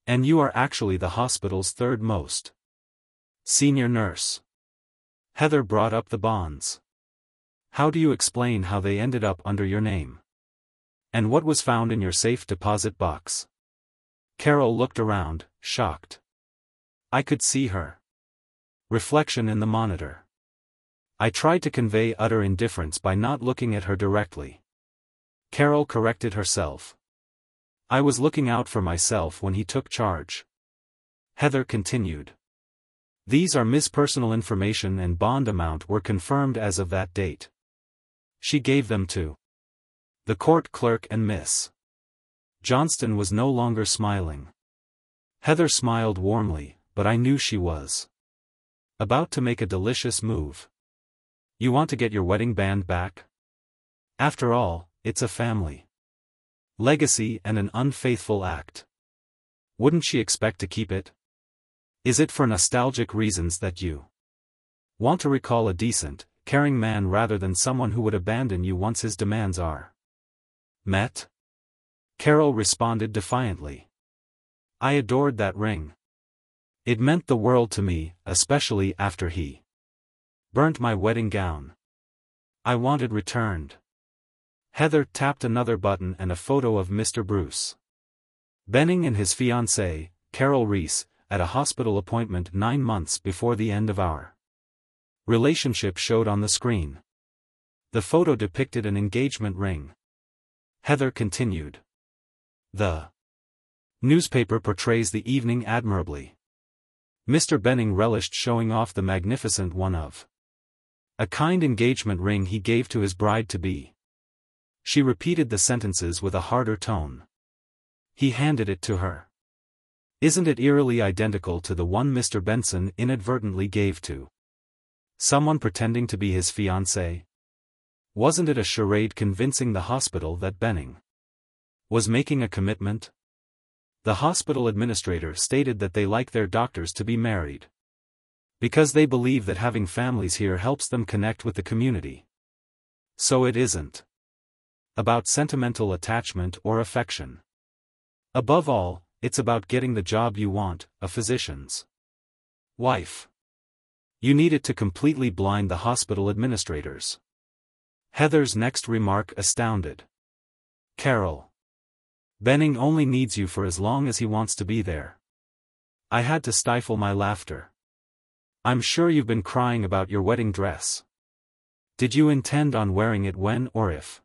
And you are actually the hospital's third most senior nurse. Heather brought up the bonds. How do you explain how they ended up under your name? And what was found in your safe deposit box? Carol looked around, shocked. I could see her reflection in the monitor. I tried to convey utter indifference by not looking at her directly. Carol corrected herself. I was looking out for myself when he took charge. Heather continued. These are Miss Personal information and bond amount were confirmed as of that date. She gave them to the court clerk and Miss Johnston was no longer smiling. Heather smiled warmly, but I knew she was about to make a delicious move. You want to get your wedding band back? After all, it's a family legacy and an unfaithful act. Wouldn't she expect to keep it? Is it for nostalgic reasons that you want to recall a decent, caring man rather than someone who would abandon you once his demands are met? Carol responded defiantly. I adored that ring. It meant the world to me, especially after he burnt my wedding gown. I wanted returned. Heather tapped another button and a photo of Mr. Bruce Benning and his fiancée, Carol Reese, at a hospital appointment 9 months before the end of our relationship showed on the screen. The photo depicted an engagement ring. Heather continued. The newspaper portrays the evening admirably. Mr. Benning relished showing off the magnificent one-of a kind engagement ring he gave to his bride-to-be. She repeated the sentences with a harder tone. He handed it to her. Isn't it eerily identical to the one Mr. Benson inadvertently gave to Someone pretending to be his fiancée? Wasn't it a charade convincing the hospital that Benning was making a commitment? The hospital administrator stated that they like their doctors to be married, because they believe that having families here helps them connect with the community. So it isn't about sentimental attachment or affection. Above all, it's about getting the job you want, a physician's wife. You need it to completely blind the hospital administrators. Heather's next remark astounded Carol. Benning only needs you for as long as he wants to be there. I had to stifle my laughter. I'm sure you've been crying about your wedding dress. Did you intend on wearing it when or if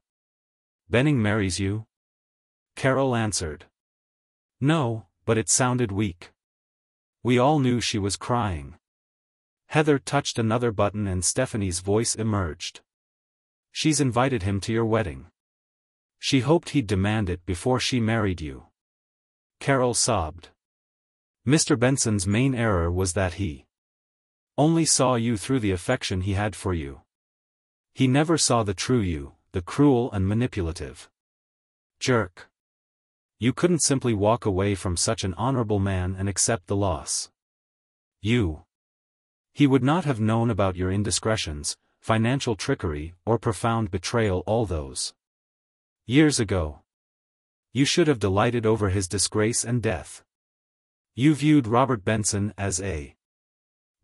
Benning marries you? Carol answered. No, but it sounded weak. We all knew she was crying. Heather touched another button and Stephanie's voice emerged. She's invited him to your wedding. She hoped he'd demand it before she married you. Carol sobbed. Mr. Benson's main error was that he only saw you through the affection he had for you. He never saw the true you, the cruel and manipulative jerk. You couldn't simply walk away from such an honorable man and accept the loss. He would not have known about your indiscretions, financial trickery, or profound betrayal all those years ago. You should have delighted over his disgrace and death. You viewed Robert Benson as a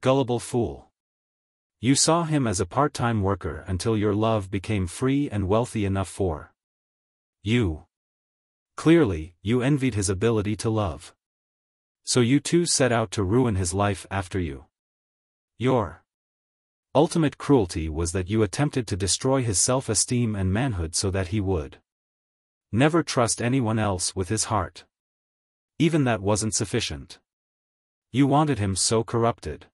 gullible fool. You saw him as a part-time worker until your love became free and wealthy enough for you. Clearly, you envied his ability to love. So you too set out to ruin his life after you. Your ultimate cruelty was that you attempted to destroy his self-esteem and manhood so that he would never trust anyone else with his heart. Even that wasn't sufficient. You wanted him so corrupted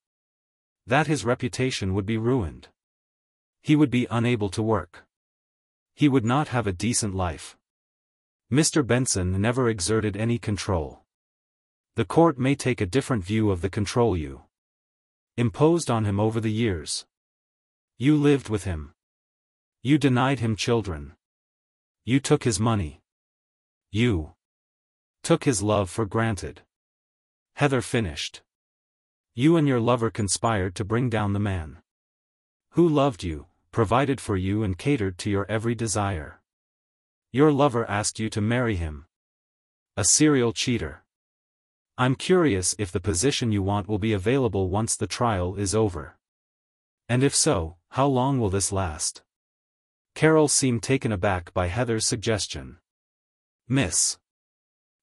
that his reputation would be ruined. He would be unable to work. He would not have a decent life. Mr. Benson never exerted any control. The court may take a different view of the control you imposed on him over the years. You lived with him. You denied him children. You took his money. You took his love for granted. Heather finished. You and your lover conspired to bring down the man who loved you, provided for you and catered to your every desire. Your lover asked you to marry him. A serial cheater. I'm curious if the position you want will be available once the trial is over. And if so, how long will this last? Carol seemed taken aback by Heather's suggestion. Miss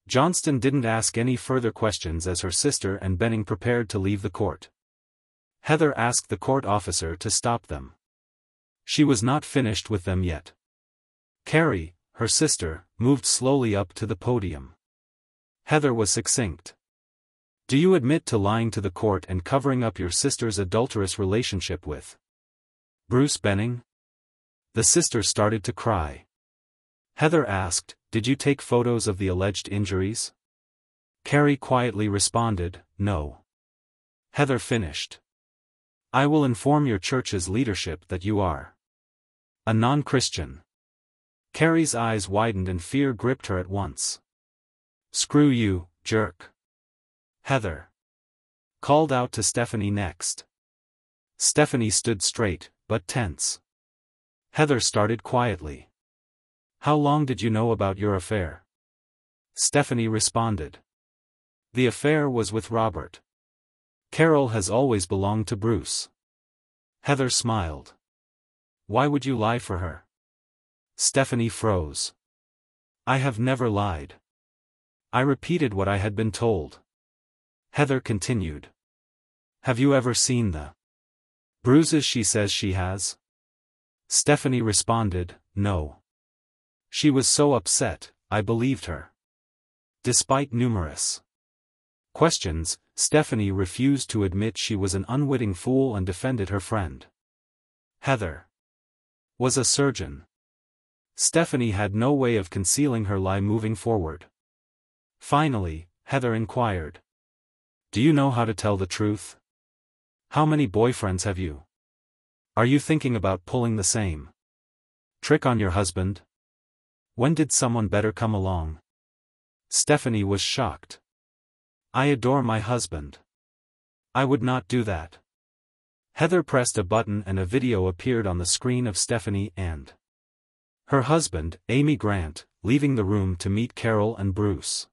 Johnston didn't ask any further questions as her sister and Benning prepared to leave the court. Heather asked the court officer to stop them. She was not finished with them yet. Carrie, her sister, moved slowly up to the podium. Heather was succinct. Do you admit to lying to the court and covering up your sister's adulterous relationship with Bruce Benning? The sister started to cry. Heather asked, did you take photos of the alleged injuries? Carrie quietly responded, no. Heather finished. I will inform your church's leadership that you are a non-Christian. Carrie's eyes widened and fear gripped her at once. Screw you, jerk. Heather called out to Stephanie next. Stephanie stood straight, but tense. Heather started quietly. How long did you know about your affair? Stephanie responded. The affair was with Robert. Carol has always belonged to Bruce. Heather smiled. Why would you lie for her? Stephanie froze. I have never lied. I repeated what I had been told. Heather continued. Have you ever seen the bruises she says she has? Stephanie responded, no. She was so upset, I believed her. Despite numerous questions, Stephanie refused to admit she was an unwitting fool and defended her friend. Heather was a surgeon. Stephanie had no way of concealing her lie moving forward. Finally, Heather inquired. Do you know how to tell the truth? How many boyfriends have you Are you thinking about pulling the same trick on your husband? When did someone better come along? Stephanie was shocked. I adore my husband. I would not do that. Heather pressed a button and a video appeared on the screen of Stephanie and her husband, Amy Grant, leaving the room to meet Carol and Bruce.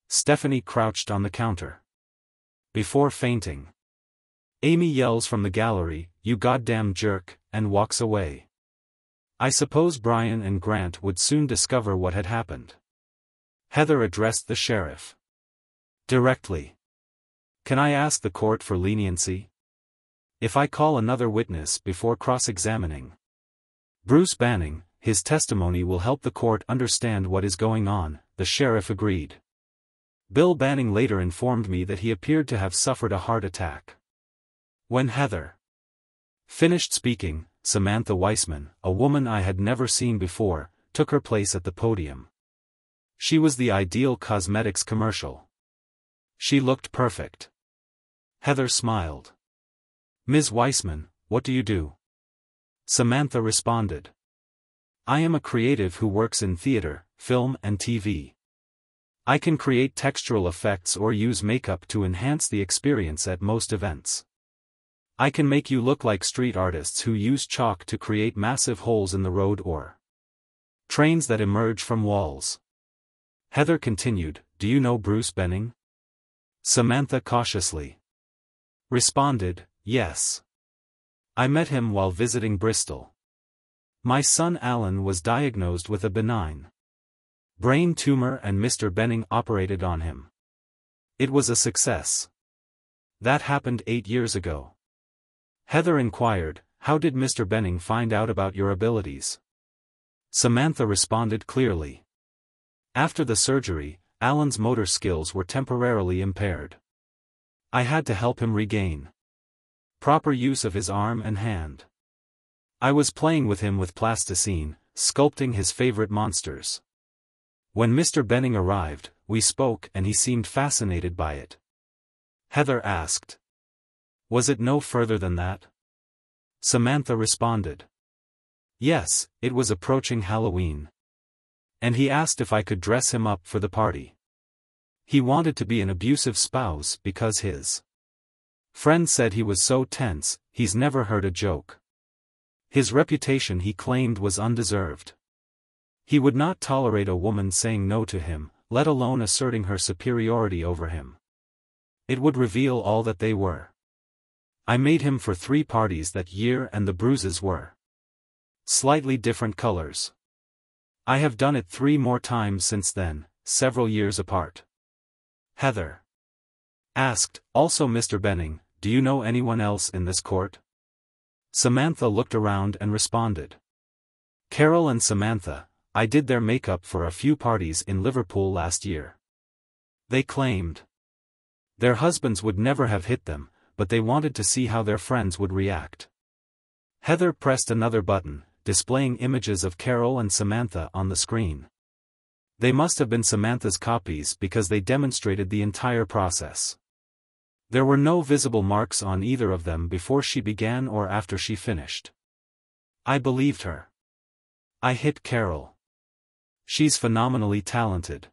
Stephanie crouched on the counter before fainting. Amy yells from the gallery, "You goddamn jerk," and walks away. I suppose Brian and Grant would soon discover what had happened. Heather addressed the sheriff directly. Can I ask the court for leniency? If I call another witness before cross-examining Bruce Banning, his testimony will help the court understand what is going on, the sheriff agreed. Bill Banning later informed me that he appeared to have suffered a heart attack. When Heather finished speaking, Samantha Weissman, a woman I had never seen before, took her place at the podium. She was the ideal cosmetics commercial. She looked perfect. Heather smiled. Ms. Weissman, what do you do? Samantha responded. I am a creative who works in theater, film and TV. I can create textural effects or use makeup to enhance the experience at most events. I can make you look like street artists who use chalk to create massive holes in the road or trains that emerge from walls. Heather continued, do you know Bruce Banning? Samantha cautiously responded, yes. I met him while visiting Bristol. My son Alan was diagnosed with a benign brain tumor and Mr. Banning operated on him. It was a success. That happened 8 years ago. Heather inquired, how did Mr. Banning find out about your abilities? Samantha responded clearly. After the surgery, Alan's motor skills were temporarily impaired. I had to help him regain proper use of his arm and hand. I was playing with him with plasticine, sculpting his favorite monsters. When Mr. Banning arrived, we spoke and he seemed fascinated by it. Heather asked. Was it no further than that? Samantha responded. Yes, it was approaching Halloween. And he asked if I could dress him up for the party. He wanted to be an abusive spouse because his friend said he was so tense, he's never heard a joke. His reputation he claimed was undeserved. He would not tolerate a woman saying no to him, let alone asserting her superiority over him. It would reveal all that they were. I made him for 3 parties that year and the bruises were slightly different colors. I have done it 3 more times since then, several years apart. Heather asked, also Mr. Banning, do you know anyone else in this court? Samantha looked around and responded. Carol and Samantha, I did their makeup for a few parties in Liverpool last year. They claimed their husbands would never have hit them, but they wanted to see how their friends would react. Heather pressed another button, displaying images of Carol and Samantha on the screen. They must have been Samantha's copies because they demonstrated the entire process. There were no visible marks on either of them before she began or after she finished. I believed her. I hit Carol. She's phenomenally talented.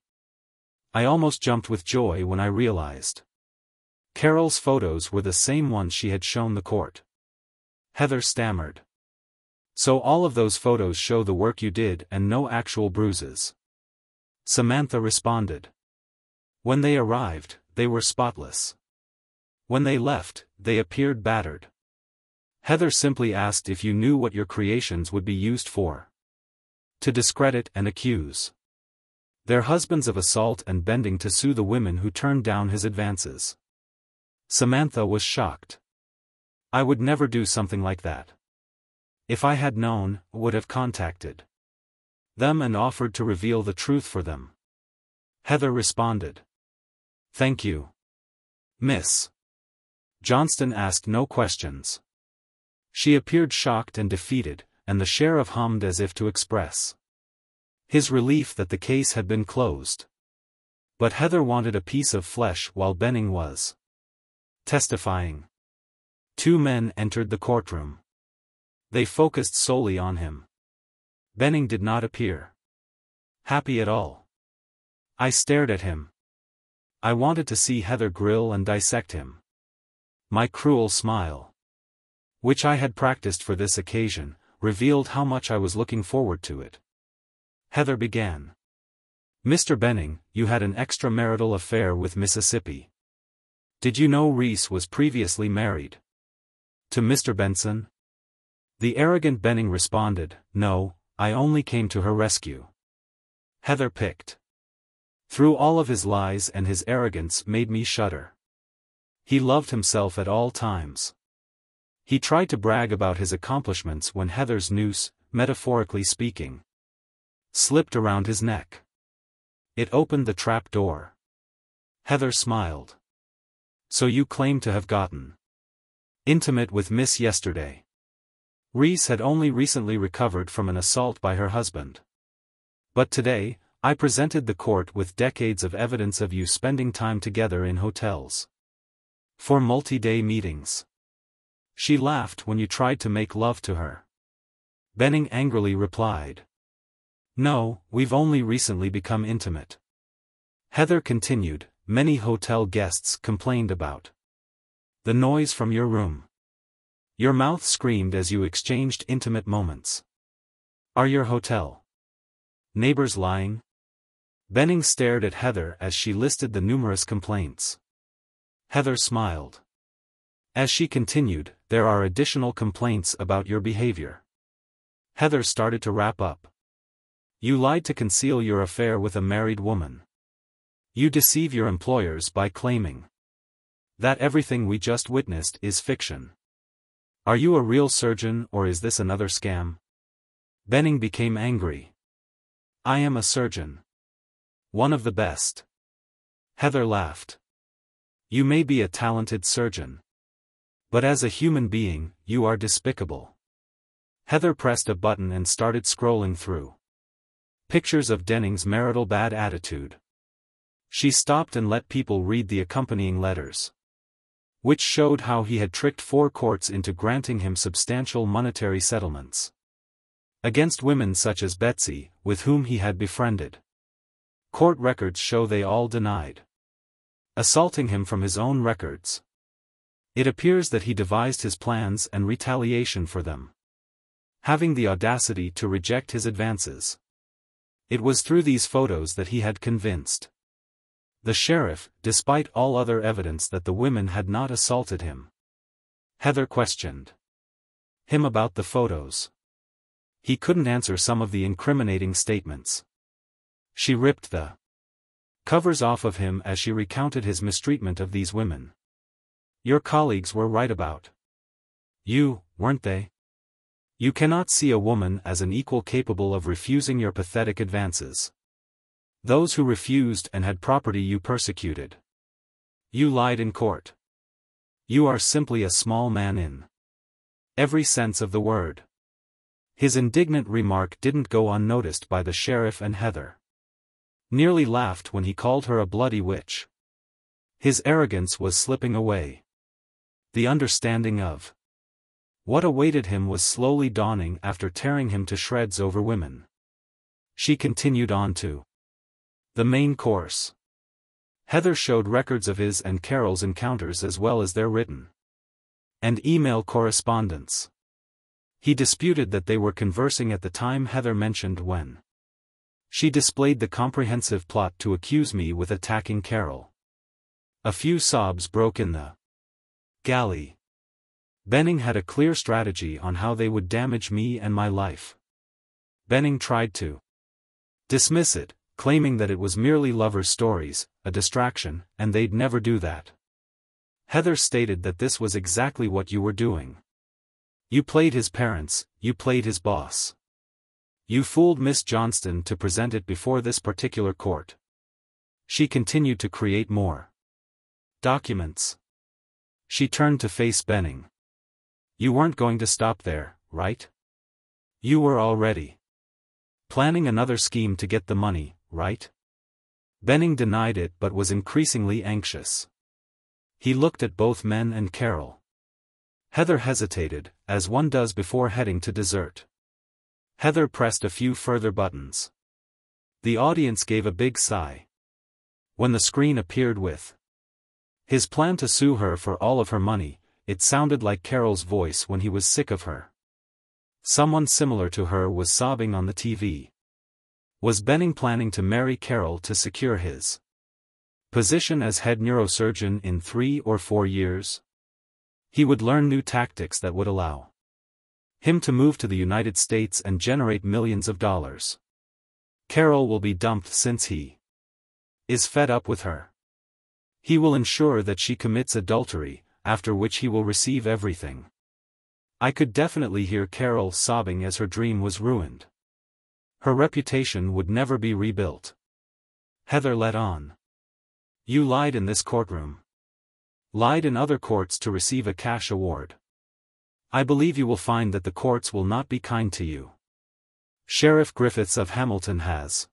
I almost jumped with joy when I realized Carol's photos were the same ones she had shown the court. Heather stammered. So all of those photos show the work you did and no actual bruises? Samantha responded. When they arrived, they were spotless. When they left, they appeared battered. Heather simply asked if you knew what your creations would be used for. To discredit and accuse their husbands of assault and bending to sue the women who turned down his advances. Samantha was shocked. I would never do something like that. If I had known, would have contacted them and offered to reveal the truth for them. Heather responded. Thank you. Miss Johnston asked no questions. She appeared shocked and defeated, and the sheriff hummed as if to express his relief that the case had been closed. But Heather wanted a piece of flesh while Banning was testifying. 2 men entered the courtroom. They focused solely on him. Benning did not appear happy at all. I stared at him. I wanted to see Heather grill and dissect him. My cruel smile, which I had practiced for this occasion, revealed how much I was looking forward to it. Heather began. Mr. Benning, you had an extramarital affair with Mississippi. Did you know Reese was previously married to Mr. Benson? The arrogant Benning responded, no, I only came to her rescue. Heather picked through all of his lies, and his arrogance made me shudder. He loved himself at all times. He tried to brag about his accomplishments when Heather's noose, metaphorically speaking, slipped around his neck. It opened the trap door. Heather smiled. So you claim to have gotten intimate with Miss yesterday. Reese had only recently recovered from an assault by her husband. But today, I presented the court with decades of evidence of you spending time together in hotels for multi-day meetings. She laughed when you tried to make love to her. Benning angrily replied, no, we've only recently become intimate. Heather continued, many hotel guests complained about the noise from your room. Your mouth screamed as you exchanged intimate moments. Are your hotel neighbors lying? Benning stared at Heather as she listed the numerous complaints. Heather smiled. As she continued, there are additional complaints about your behavior. Heather started to wrap up. You lied to conceal your affair with a married woman. You deceive your employers by claiming that everything we just witnessed is fiction. Are you a real surgeon, or is this another scam? Benning became angry. I am a surgeon. One of the best. Heather laughed. You may be a talented surgeon, but as a human being, you are despicable. Heather pressed a button and started scrolling through pictures of Benning's marital bad attitude. She stopped and let people read the accompanying letters, which showed how he had tricked 4 courts into granting him substantial monetary settlements against women such as Betsy, with whom he had befriended. Court records show they all denied assaulting him from his own records. It appears that he devised his plans and retaliation for them, having the audacity to reject his advances. It was through these photos that he had convinced the sheriff, despite all other evidence, that the women had not assaulted him. Heather questioned him about the photos. He couldn't answer some of the incriminating statements. She ripped the covers off of him as she recounted his mistreatment of these women. Your colleagues were right about you, weren't they? You cannot see a woman as an equal capable of refusing your pathetic advances. Those who refused and had property you persecuted. You lied in court. You are simply a small man in every sense of the word. His indignant remark didn't go unnoticed by the sheriff, and Heather nearly laughed when he called her a bloody witch. His arrogance was slipping away. The understanding of what awaited him was slowly dawning after tearing him to shreds over women. She continued on to the main course. Heather showed records of his and Carol's encounters as well as their written and email correspondence. He disputed that they were conversing at the time Heather mentioned when she displayed the comprehensive plot to accuse me with attacking Carol. A few sobs broke in the galley. Benning had a clear strategy on how they would damage me and my life. Benning tried to dismiss it, claiming that it was merely lovers' stories, a distraction, and they'd never do that. Heather stated that this was exactly what you were doing. You played his parents, you played his boss. You fooled Miss Johnston to present it before this particular court. She continued to create more documents. She turned to face Benning. You weren't going to stop there, right? You were already planning another scheme to get the money, right? Benning denied it but was increasingly anxious. He looked at both men and Carol. Heather hesitated, as one does before heading to dessert. Heather pressed a few further buttons. The audience gave a big sigh. When the screen appeared with his plan to sue her for all of her money, it sounded like Carol's voice when he was sick of her. Someone similar to her was sobbing on the TV. Was Benning planning to marry Carol to secure his position as head neurosurgeon in 3 or 4 years? He would learn new tactics that would allow him to move to the United States and generate millions of dollars. Carol will be dumped since he is fed up with her. He will ensure that she commits adultery, after which he will receive everything. I could definitely hear Carol sobbing as her dream was ruined. Her reputation would never be rebuilt. Heather led on. You lied in this courtroom. Lied in other courts to receive a cash award. I believe you will find that the courts will not be kind to you. Sheriff Griffiths of Hamilton has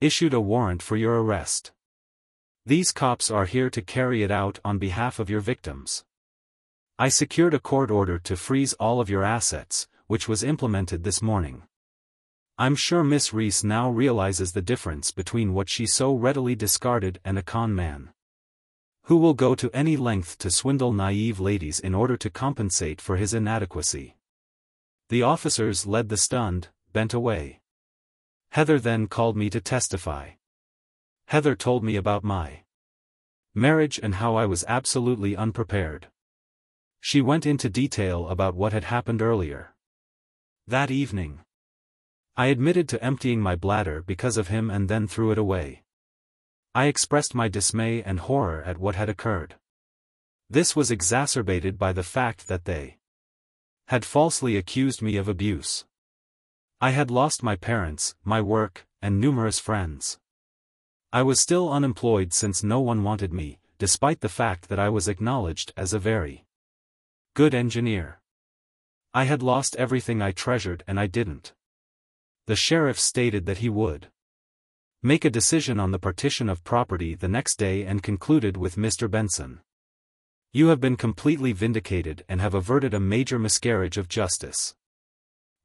issued a warrant for your arrest. These cops are here to carry it out on behalf of your victims. I secured a court order to freeze all of your assets, which was implemented this morning. I'm sure Miss Reese now realizes the difference between what she so readily discarded and a con man who will go to any length to swindle naive ladies in order to compensate for his inadequacy. The officers led the stunned, bent away. Heather then called me to testify. Heather told me about my marriage and how I was absolutely unprepared. She went into detail about what had happened earlier that evening. I admitted to emptying my bladder because of him and then threw it away. I expressed my dismay and horror at what had occurred. This was exacerbated by the fact that they had falsely accused me of abuse. I had lost my parents, my work, and numerous friends. I was still unemployed since no one wanted me, despite the fact that I was acknowledged as a very good engineer. I had lost everything I treasured and I didn't. The sheriff stated that he would make a decision on the partition of property the next day and concluded with Mr. Benson. You have been completely vindicated and have averted a major miscarriage of justice.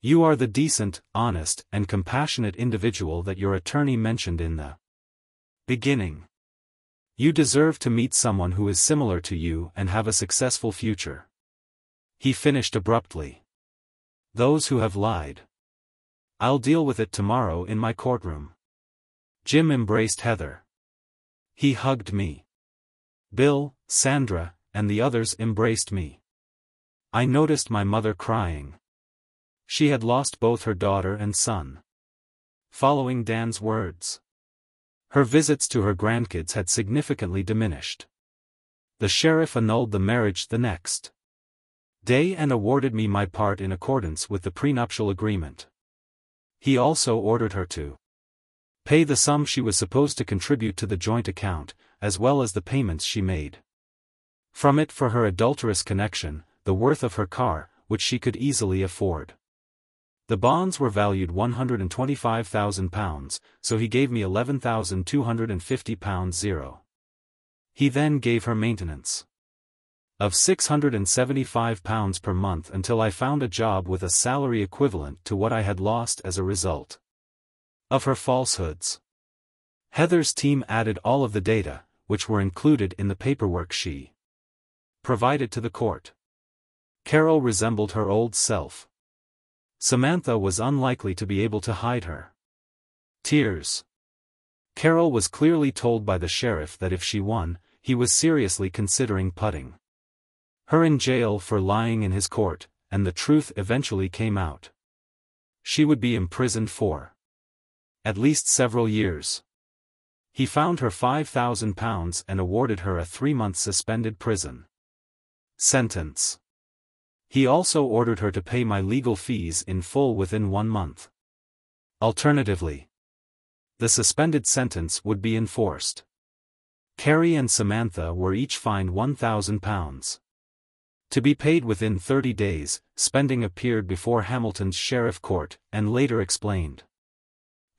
You are the decent, honest, and compassionate individual that your attorney mentioned in the beginning. You deserve to meet someone who is similar to you and have a successful future. He finished abruptly. Those who have lied. I'll deal with it tomorrow in my courtroom. Jim embraced Heather. He hugged me. Bill, Sandra, and the others embraced me. I noticed my mother crying. She had lost both her daughter and son. Following Dan's words, her visits to her grandkids had significantly diminished. The sheriff annulled the marriage the next day and awarded me my part in accordance with the prenuptial agreement. He also ordered her to pay the sum she was supposed to contribute to the joint account, as well as the payments she made from it for her adulterous connection, the worth of her car, which she could easily afford. The bonds were valued £125,000, so he gave me £11,250. He then gave her maintenance of £675 per month until I found a job with a salary equivalent to what I had lost as a result of her falsehoods. Heather's team added all of the data, which were included in the paperwork she provided to the court. Carol resembled her old self. Samantha was unlikely to be able to hide her tears. Carol was clearly told by the sheriff that if she won, he was seriously considering putting her in jail for lying in his court, and the truth eventually came out. She would be imprisoned for at least several years. He found her £5,000 and awarded her a 3-month suspended prison sentence. He also ordered her to pay my legal fees in full within 1 month. Alternatively, the suspended sentence would be enforced. Carrie and Samantha were each fined £1,000. To be paid within 30 days, Spending appeared before Hamilton's sheriff court, and later explained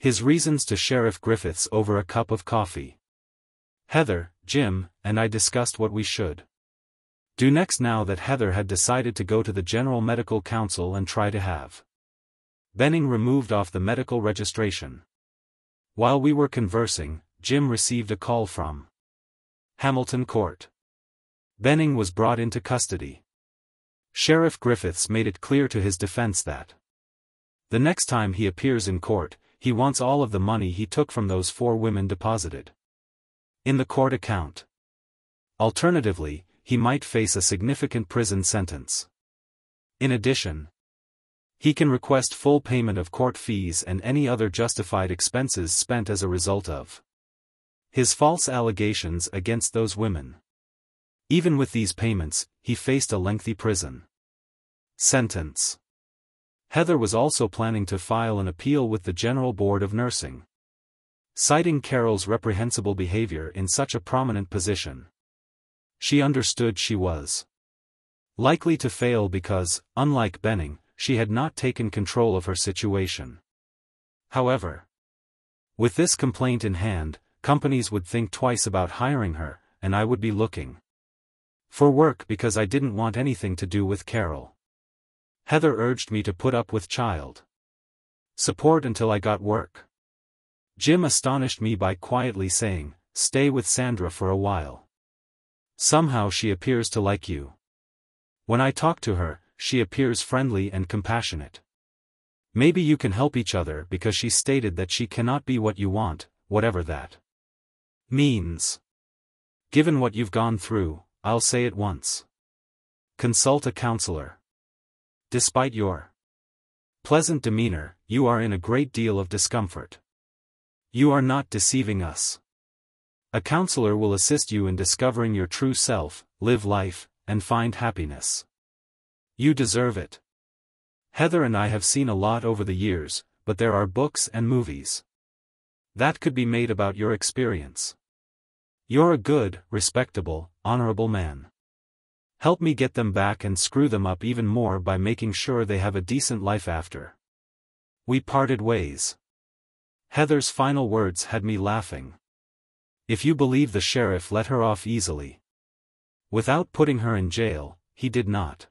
his reasons to Sheriff Griffiths over a cup of coffee. Heather, Jim, and I discussed what we should do next now that Heather had decided to go to the General Medical Council and try to have Benning removed off the medical registration. While we were conversing, Jim received a call from Hamilton Court. Benning was brought into custody. Sheriff Griffiths made it clear to his defense that the next time he appears in court, he wants all of the money he took from those 4 women deposited in the court account. Alternatively, he might face a significant prison sentence. In addition, he can request full payment of court fees and any other justified expenses spent as a result of his false allegations against those women. Even with these payments, he faced a lengthy prison sentence. Heather was also planning to file an appeal with the General Board of Nursing, citing Carol's reprehensible behavior in such a prominent position. She understood she was likely to fail because, unlike Benning, she had not taken control of her situation. However, with this complaint in hand, companies would think twice about hiring her, and I would be looking for work because I didn't want anything to do with Carol. Heather urged me to put up with child support until I got work. Jim astonished me by quietly saying, "Stay with Sandra for a while. Somehow she appears to like you. When I talk to her, she appears friendly and compassionate. Maybe you can help each other because she stated that she cannot be what you want, whatever that means. Given what you've gone through, I'll say it once. Consult a counselor. Despite your pleasant demeanor, you are in a great deal of discomfort. You are not deceiving us. A counselor will assist you in discovering your true self, live life, and find happiness. You deserve it. Heather and I have seen a lot over the years, but there are books and movies that could be made about your experience. You're a good, respectable, honorable man. Help me get them back and screw them up even more by making sure they have a decent life after we parted ways." Heather's final words had me laughing. If you believe the sheriff let her off easily without putting her in jail, he did not.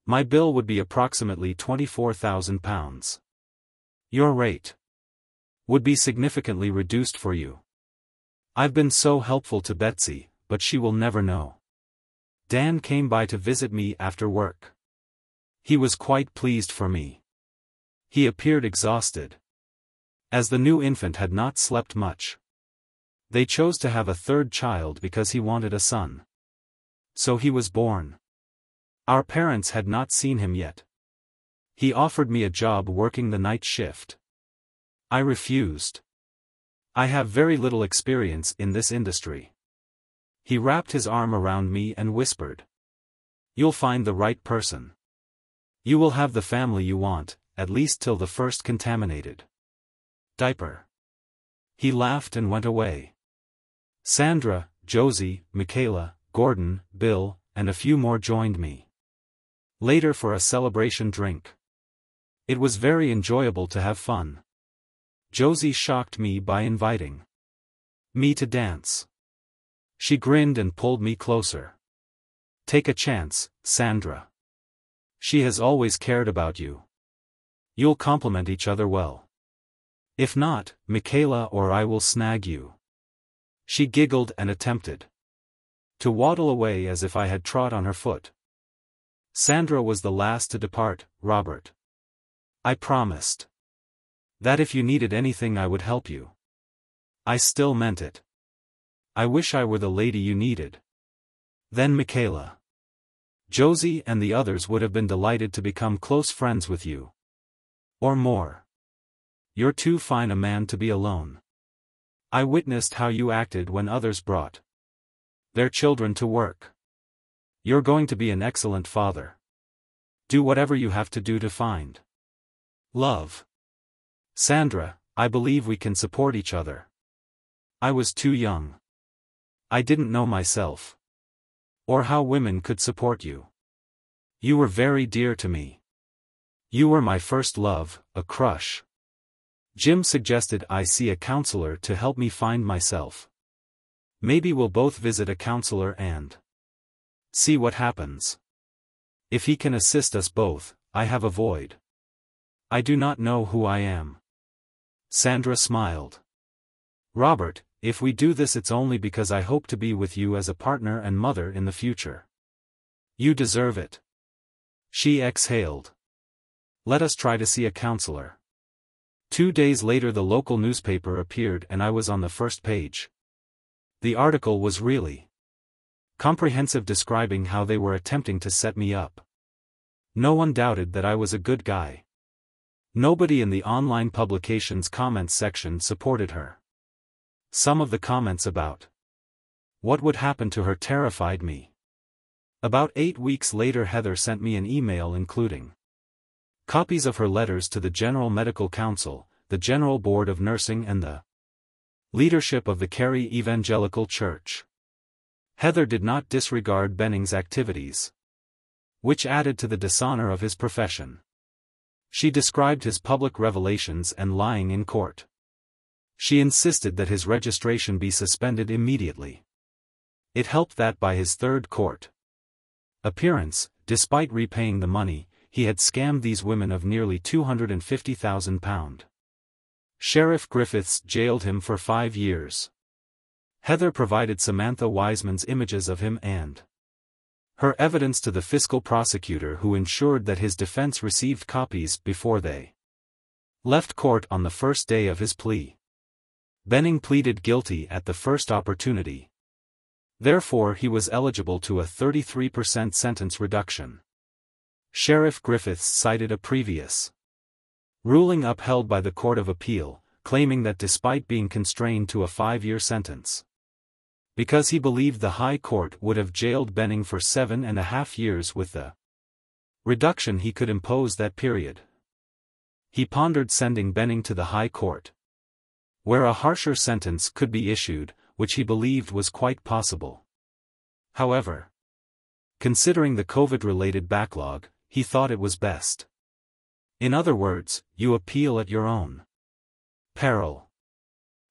My bill would be approximately £24,000. Your rate would be significantly reduced for you. I've been so helpful to Betsy, but she will never know. Dan came by to visit me after work. He was quite pleased for me. He appeared exhausted, as the new infant had not slept much. They chose to have a 3rd child because he wanted a son. So he was born. Our parents had not seen him yet. He offered me a job working the night shift. I refused. I have very little experience in this industry. He wrapped his arm around me and whispered, "You'll find the right person. You will have the family you want, at least till the first contaminated diaper." He laughed and went away. Sandra, Josie, Michaela, Gordon, Bill, and a few more joined me later for a celebration drink. It was very enjoyable to have fun. Josie shocked me by inviting me to dance. She grinned and pulled me closer. "Take a chance, Sandra. She has always cared about you. You'll complement each other well. If not, Michaela or I will snag you." She giggled and attempted to waddle away as if I had trod on her foot. Sandra was the last to depart. "Robert, I promised that if you needed anything I would help you." I still meant it. "I wish I were the lady you needed." Then Michaela, Josie and the others would have been delighted to become close friends with you. Or more. You're too fine a man to be alone. I witnessed how you acted when others brought their children to work. You're going to be an excellent father. Do whatever you have to do to find love. Sandra, I believe we can support each other. I was too young. I didn't know myself. Or how women could support you. You were very dear to me. You were my first love, a crush. Jim suggested I see a counselor to help me find myself. Maybe we'll both visit a counselor and See what happens. If he can assist us both, I have a void. I do not know who I am. Sandra smiled. Robert, if we do this it's only because I hope to be with you as a partner and mother in the future. You deserve it. She exhaled. Let us try to see a counselor. 2 days later the local newspaper appeared and I was on the first page. The article was really comprehensive, describing how they were attempting to set me up. No one doubted that I was a good guy. Nobody in the online publication's comments section supported her. Some of the comments about what would happen to her terrified me. About 8 weeks later Heather sent me an email including copies of her letters to the General Medical Council, the General Board of Nursing and the leadership of the Cary Evangelical Church. Heather did not disregard Benning's activities, which added to the dishonor of his profession. She described his public revelations and lying in court. She insisted that his registration be suspended immediately. It helped that by his third court appearance, despite repaying the money, he had scammed these women of nearly £250,000. Sheriff Griffiths jailed him for 5 years. Heather provided Samantha Wiseman's images of him and her evidence to the fiscal prosecutor, who ensured that his defense received copies before they left court on the first day of his plea. Benning pleaded guilty at the first opportunity. Therefore he was eligible to a 33% sentence reduction. Sheriff Griffiths cited a previous ruling upheld by the Court of Appeal, claiming that despite being constrained to a 5-year sentence, because he believed the High Court would have jailed Benning for 7.5 years with the reduction he could impose that period, he pondered sending Benning to the High Court, where a harsher sentence could be issued, which he believed was quite possible. However, considering the COVID-related backlog, he thought it was best. In other words, you appeal at your own peril.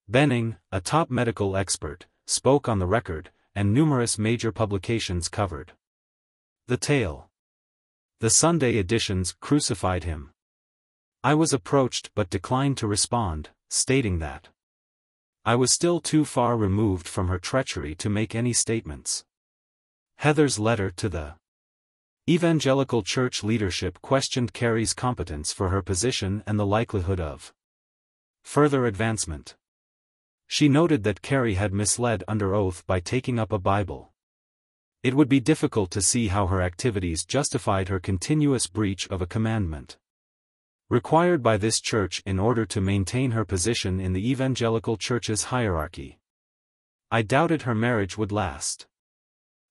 Benning, a top medical expert, spoke on the record, and numerous major publications covered the tale. The Sunday editions crucified him. I was approached but declined to respond, stating that I was still too far removed from her treachery to make any statements. Heather's letter to the Evangelical Church leadership questioned Cary's competence for her position and the likelihood of further advancement. She noted that Cary had misled under oath by taking up a Bible. It would be difficult to see how her activities justified her continuous breach of a commandment required by this church in order to maintain her position in the Evangelical Church's hierarchy. I doubted her marriage would last.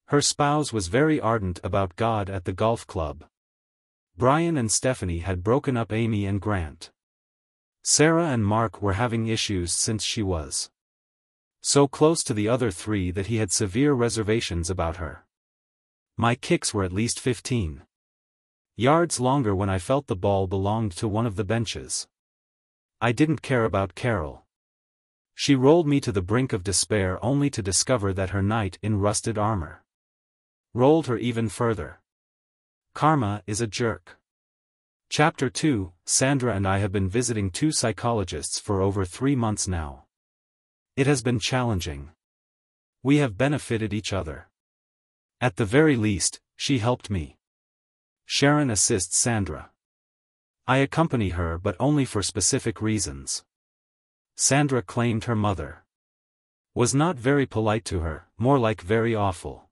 Her spouse was very ardent about God at the golf club. Brian and Stephanie had broken up Amy and Grant. Sarah and Mark were having issues since she was so close to the other three that he had severe reservations about her. My kicks were at least 15 yards longer when I felt the ball belonged to one of the benches. I didn't care about Carol. She rolled me to the brink of despair only to discover that her knight in rusted armor rolled her even further. Karma is a jerk. Chapter 2, Sandra and I have been visiting 2 psychologists for over 3 months now. It has been challenging. We have benefited each other. At the very least, she helped me. Sharon assists Sandra. I accompany her but only for specific reasons. Sandra claimed her mother was not very polite to her, more like very awful.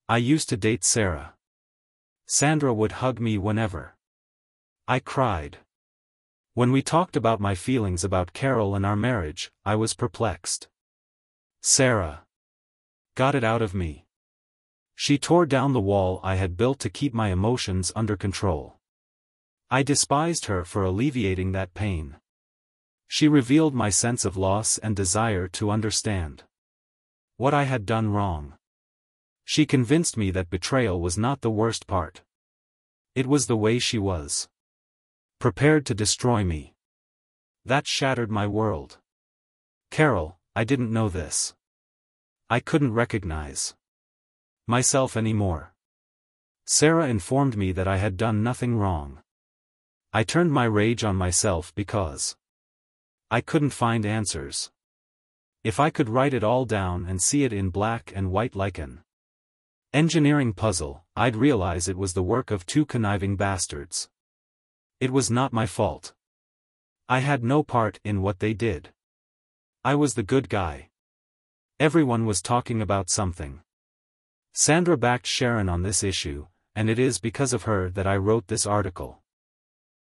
I used to date Sarah. Sandra would hug me whenever I cried. When we talked about my feelings about Carol and our marriage, I was perplexed. Sarah got it out of me. She tore down the wall I had built to keep my emotions under control. I despised her for alleviating that pain. She revealed my sense of loss and desire to understand what I had done wrong. She convinced me that betrayal was not the worst part. It was the way she was prepared to destroy me. That shattered my world. Carol, I didn't know this. I couldn't recognize myself anymore. Sarah informed me that I had done nothing wrong. I turned my rage on myself because I couldn't find answers. If I could write it all down and see it in black and white like an engineering puzzle, I'd realize it was the work of two conniving bastards. It was not my fault. I had no part in what they did. I was the good guy. Everyone was talking about something. Sandra backed Sharon on this issue, and it is because of her that I wrote this article.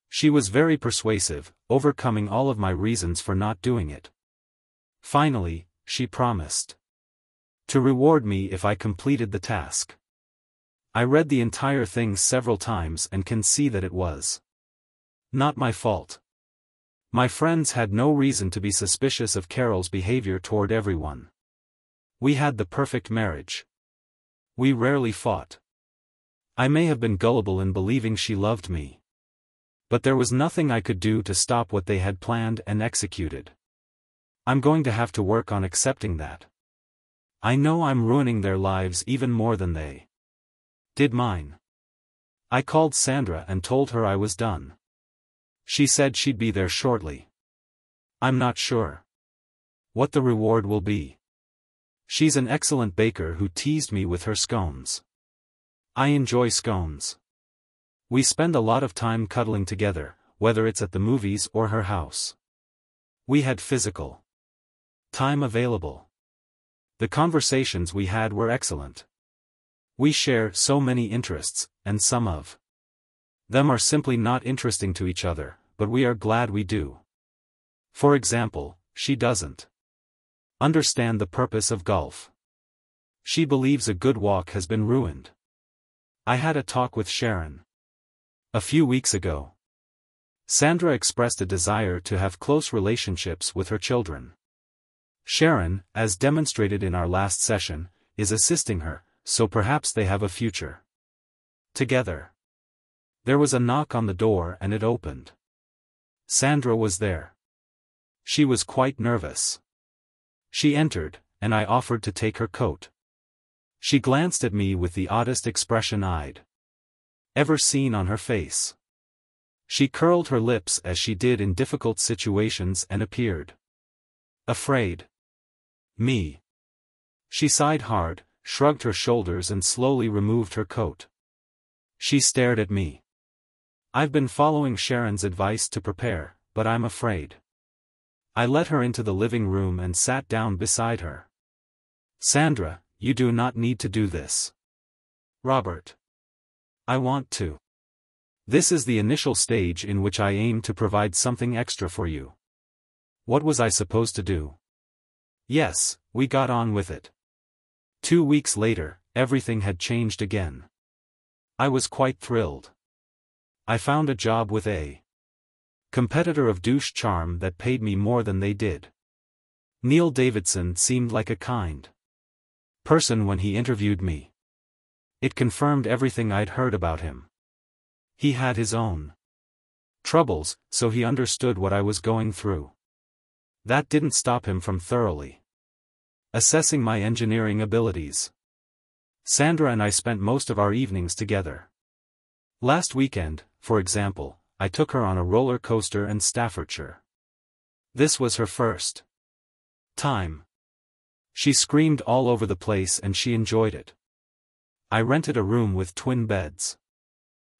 She was very persuasive, overcoming all of my reasons for not doing it. Finally, she promised to reward me if I completed the task. I read the entire thing several times and can see that it was not my fault. My friends had no reason to be suspicious of Carol's behavior toward everyone. We had the perfect marriage. We rarely fought. I may have been gullible in believing she loved me. But there was nothing I could do to stop what they had planned and executed. I'm going to have to work on accepting that. I know I'm ruining their lives even more than they did mine. I called Sandra and told her I was done. She said she'd be there shortly. I'm not sure what the reward will be. She's an excellent baker who teased me with her scones. I enjoy scones. We spend a lot of time cuddling together, whether it's at the movies or her house. We had physical time available. The conversations we had were excellent. We share so many interests, and some of them are simply not interesting to each other, but we are glad we do. For example, she doesn't understand the purpose of golf. She believes a good walk has been ruined. I had a talk with Sharon a few weeks ago. Sandra expressed a desire to have close relationships with her children. Sharon, as demonstrated in our last session, is assisting her, so perhaps they have a future together. There was a knock on the door and it opened. Sandra was there. She was quite nervous. She entered, and I offered to take her coat. She glanced at me with the oddest expression I'd ever seen on her face. She curled her lips as she did in difficult situations and appeared afraid. Me. She sighed hard, shrugged her shoulders and slowly removed her coat. She stared at me. I've been following Sharon's advice to prepare, but I'm afraid. I let her into the living room and sat down beside her. Sandra, you do not need to do this. Robert. I want to. This is the initial stage in which I aim to provide something extra for you. What was I supposed to do? Yes, we got on with it. 2 weeks later, everything had changed again. I was quite thrilled. I found a job with a competitor of Douche Charm that paid me more than they did. Neil Davidson seemed like a kind person when he interviewed me. It confirmed everything I'd heard about him. He had his own troubles, so he understood what I was going through. That didn't stop him from thoroughly assessing my engineering abilities. Sandra and I spent most of our evenings together. Last weekend, for example, I took her on a roller coaster in Staffordshire. This was her first time. She screamed all over the place and she enjoyed it. I rented a room with twin beds.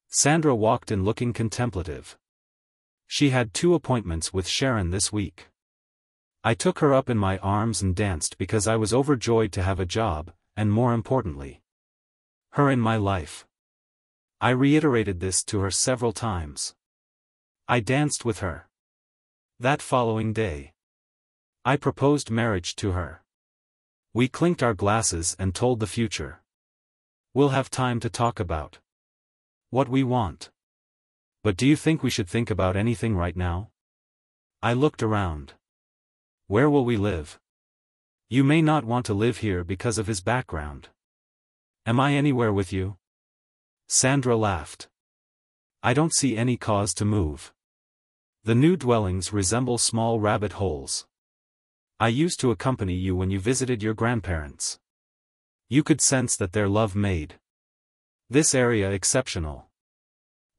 Sandra walked in looking contemplative. She had 2 appointments with Sharon this week. I took her up in my arms and danced because I was overjoyed to have a job, and more importantly, her in my life. I reiterated this to her several times. I danced with her. That following day, I proposed marriage to her. We clinked our glasses and told the future. We'll have time to talk about what we want. But do you think we should think about anything right now? I looked around. Where will we live? You may not want to live here because of his background. Am I anywhere with you? Sandra laughed. I don't see any cause to move. The new dwellings resemble small rabbit holes. I used to accompany you when you visited your grandparents. You could sense that their love made this area exceptional.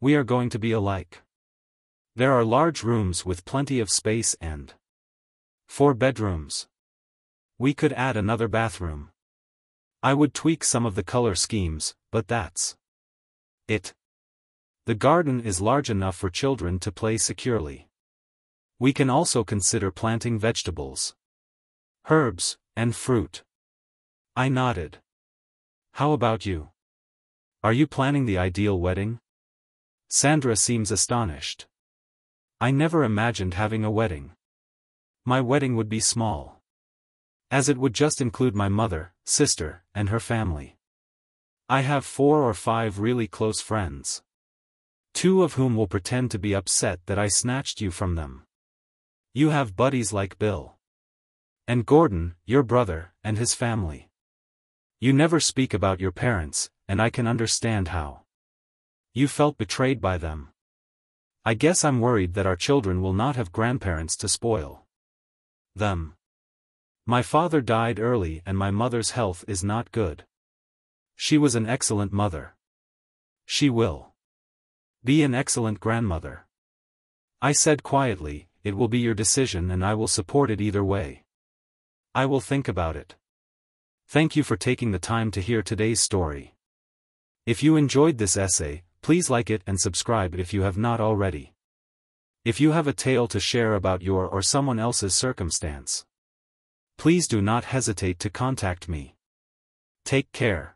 We are going to be alike. There are large rooms with plenty of space and 4 bedrooms. We could add another bathroom. I would tweak some of the color schemes, but that's it. The garden is large enough for children to play securely. We can also consider planting vegetables, herbs, and fruit. I nodded. How about you? Are you planning the ideal wedding? Sandra seems astonished. I never imagined having a wedding. My wedding would be small, as it would just include my mother, sister, and her family. I have 4 or 5 really close friends, 2 of whom will pretend to be upset that I snatched you from them. You have buddies like Bill and Gordon, your brother, and his family. You never speak about your parents, and I can understand how you felt betrayed by them. I guess I'm worried that our children will not have grandparents to spoil them. My father died early and my mother's health is not good. She was an excellent mother. She will be an excellent grandmother. I said quietly, it will be your decision and I will support it either way. I will think about it. Thank you for taking the time to hear today's story. If you enjoyed this essay, please like it and subscribe if you have not already. If you have a tale to share about your or someone else's circumstance, please do not hesitate to contact me. Take care.